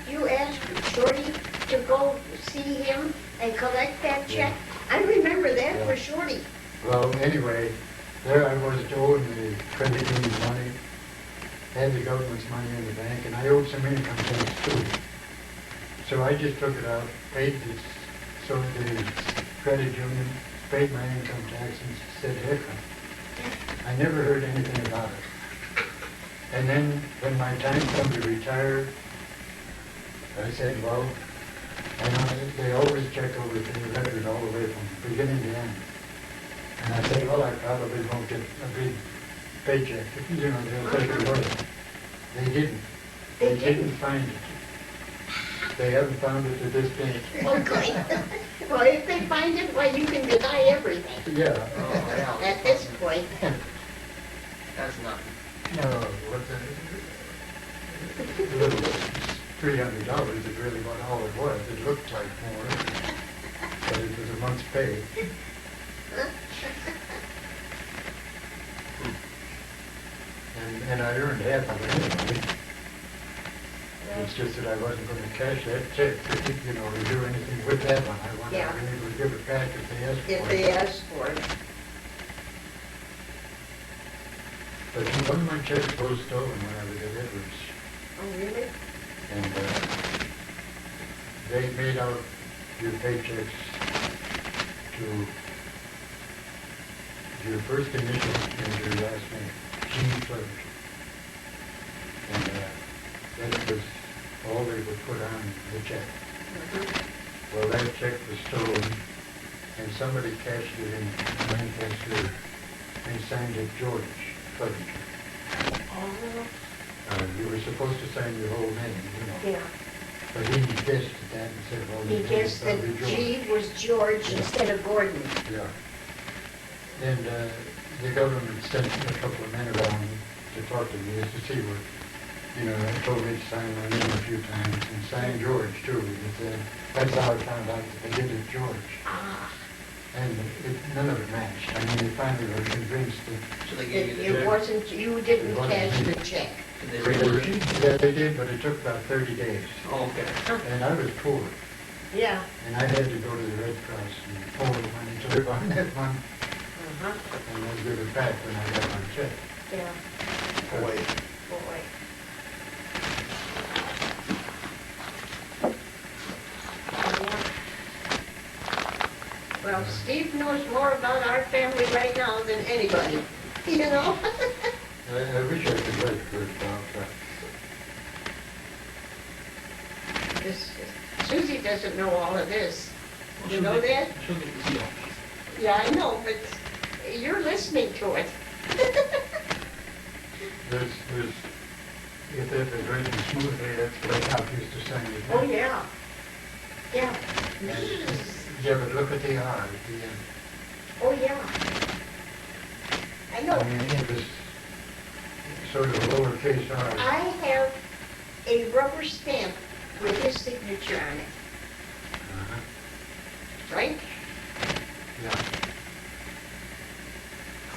you ask Shorty to go see him and collect that check? I remember that Yeah. for Shorty. Well, anyway, there I was owing the credit union money, had the government's money in the bank, and I owed some income tax too. So I just took it out, paid this, so the credit union paid my income tax and said, heck, I never heard anything about it. And then when my time come to retire, I said, well, I know they always check over the record all the way from beginning to end. And I said, well, I probably won't get a big paycheck. You know, they'll take it away. They didn't. They They didn't find it. They haven't found it to this day. Okay. Well, if they find it, well, you can deny everything Yeah. Oh, yeah. at this point. That's not. No, what the little $300 is really what all it was. It looked like more, but it was a month's pay. And I earned half of it anyway. It's just that I wasn't going to cash that check, you know, or do anything with that one. I wanted Yeah. to be able to give it back if they asked If for they it. ask for it. But one of my checks was stolen when I was at Edwards. Oh, really? And they made out your paychecks to your first initial and your last name, Gene Fletcher. And that was all they would put on the check. Well, that check was stolen, and somebody cashed it in Lancaster and signed it George Fletcher. Oh, You were supposed to sign your whole name, you know. yeah. But he guessed at that and said, well, He it's guessed that probably George. G was George Yeah. instead of Gordon. Yeah. And the government sent a couple of men around to talk to me just to see what, you know, they told me to sign my name a few times and sign George too. And that's how I found out that they did it George. Ah, And none of it matched. I mean, they finally were convinced that So they gave you the it check? wasn't, you didn't It wasn't cash me. the check. Did they reimburse you? yeah, they did, but it took about 30 days. Oh, okay. And I was poor. Yeah. And I had to go to the Red Cross and borrow money to live on that one. Uh-huh. And then give it back when I got my check. Yeah. Boy. Boy. Yeah. Well, Steve knows more about our family right now than anybody, you know? I wish I could write first off. This- Susie doesn't know all of this. Well, You she'll know get- that? She'll get the deal. Yeah, I know, but you're listening to it. If it was running smoothly, that's what I used to sing it. Oh, yeah. Yeah. Yeah, but look at the R at the end. Oh, yeah. I know. I mean, it was sort of a lowercase r. I have a rubber stamp with his signature on it, Uh-huh. right? Yeah.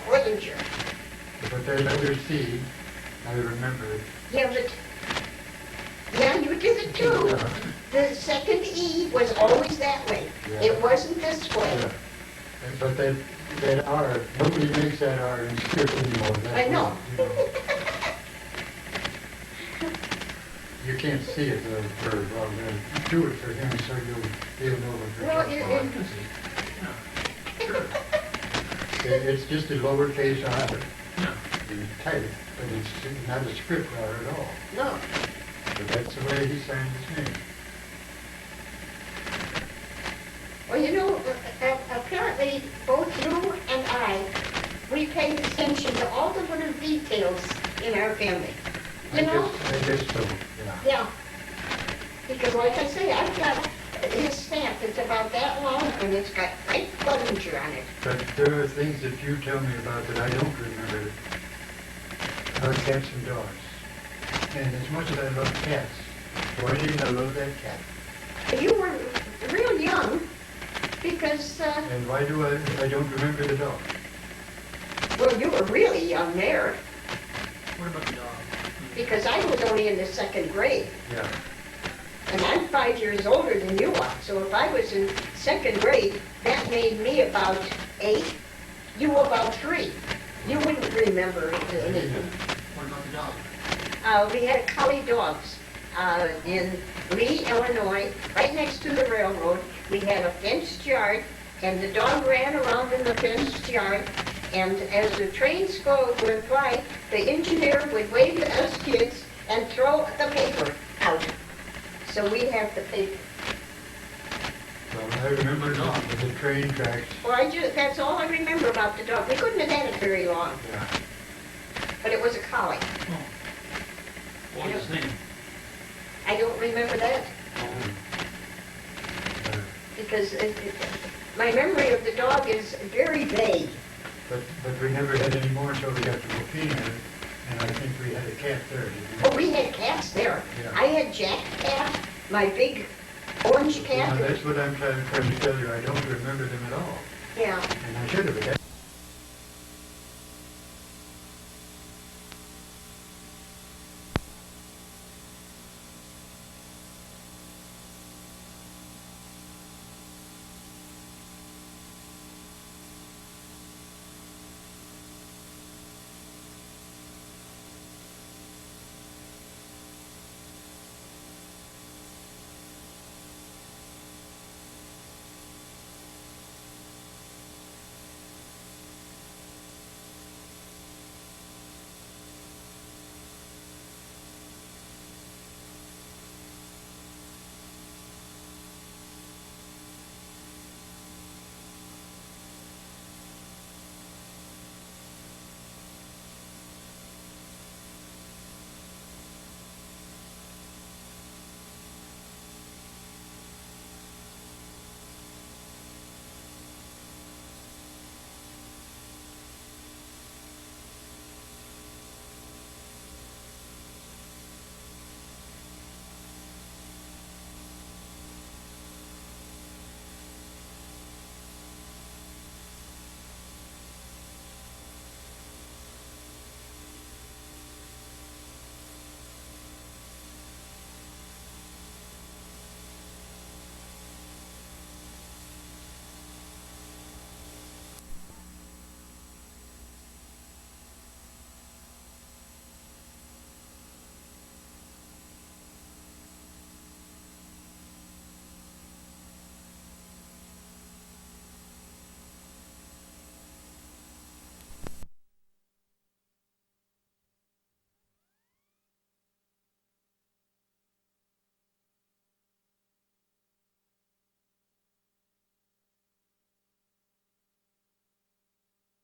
Clevenger. But that letter C, I remember it. Yeah, but, yeah, you did it too. Yeah. The second E was always that way. Yeah. It wasn't this way. Yeah. But that R, nobody makes that R in script anymore. That I know. way, you know. You can't see it very well. Do it for him so he'll know what you're Well, talking it- about. Yeah, sure. It's just a lowercase r. Yeah. You type it, but it's not a script R at all. No. But that's the way he signed his name. Well, you know, apparently both you and I, we paid attention to all the little details in our family. You know? I guess so, yeah. Yeah. Because like I say, I've got his stamp. It's about that long and it's got Frank Clevenger on it. But there are things that you tell me about that I don't remember. About cats and dogs. And as much as I love cats, why didn't I love that cat? You were real young because, And why do I don't remember the dog? well, you were really young there What about the dog? because I was only in the 2nd grade. Yeah. And I'm 5 years older than you are. So if I was in 2nd grade, that made me about 8. You were about 3. You wouldn't remember anything. What about the dog? We had collie dogs in Lee, Illinois, right next to the railroad. We had a fenced yard, and the dog ran around in the fenced yard. And as the trains went by, the engineer would wave at us kids and throw the paper out. So we'd have the paper. Well, I remember the train tracks. Well, that's all I remember about the dog. We couldn't have had it very long, Yeah. but it was a collie. What was his name? I don't remember that Uh, because my memory of the dog is very vague. But we never had any more until we got to Mokena, and I think we had a cat there, didn't we? Oh, we had cats there. Yeah. I had Jack cat, my big orange Now, cat. that's what I'm trying to tell you. I don't remember them at all. Yeah. And I should have.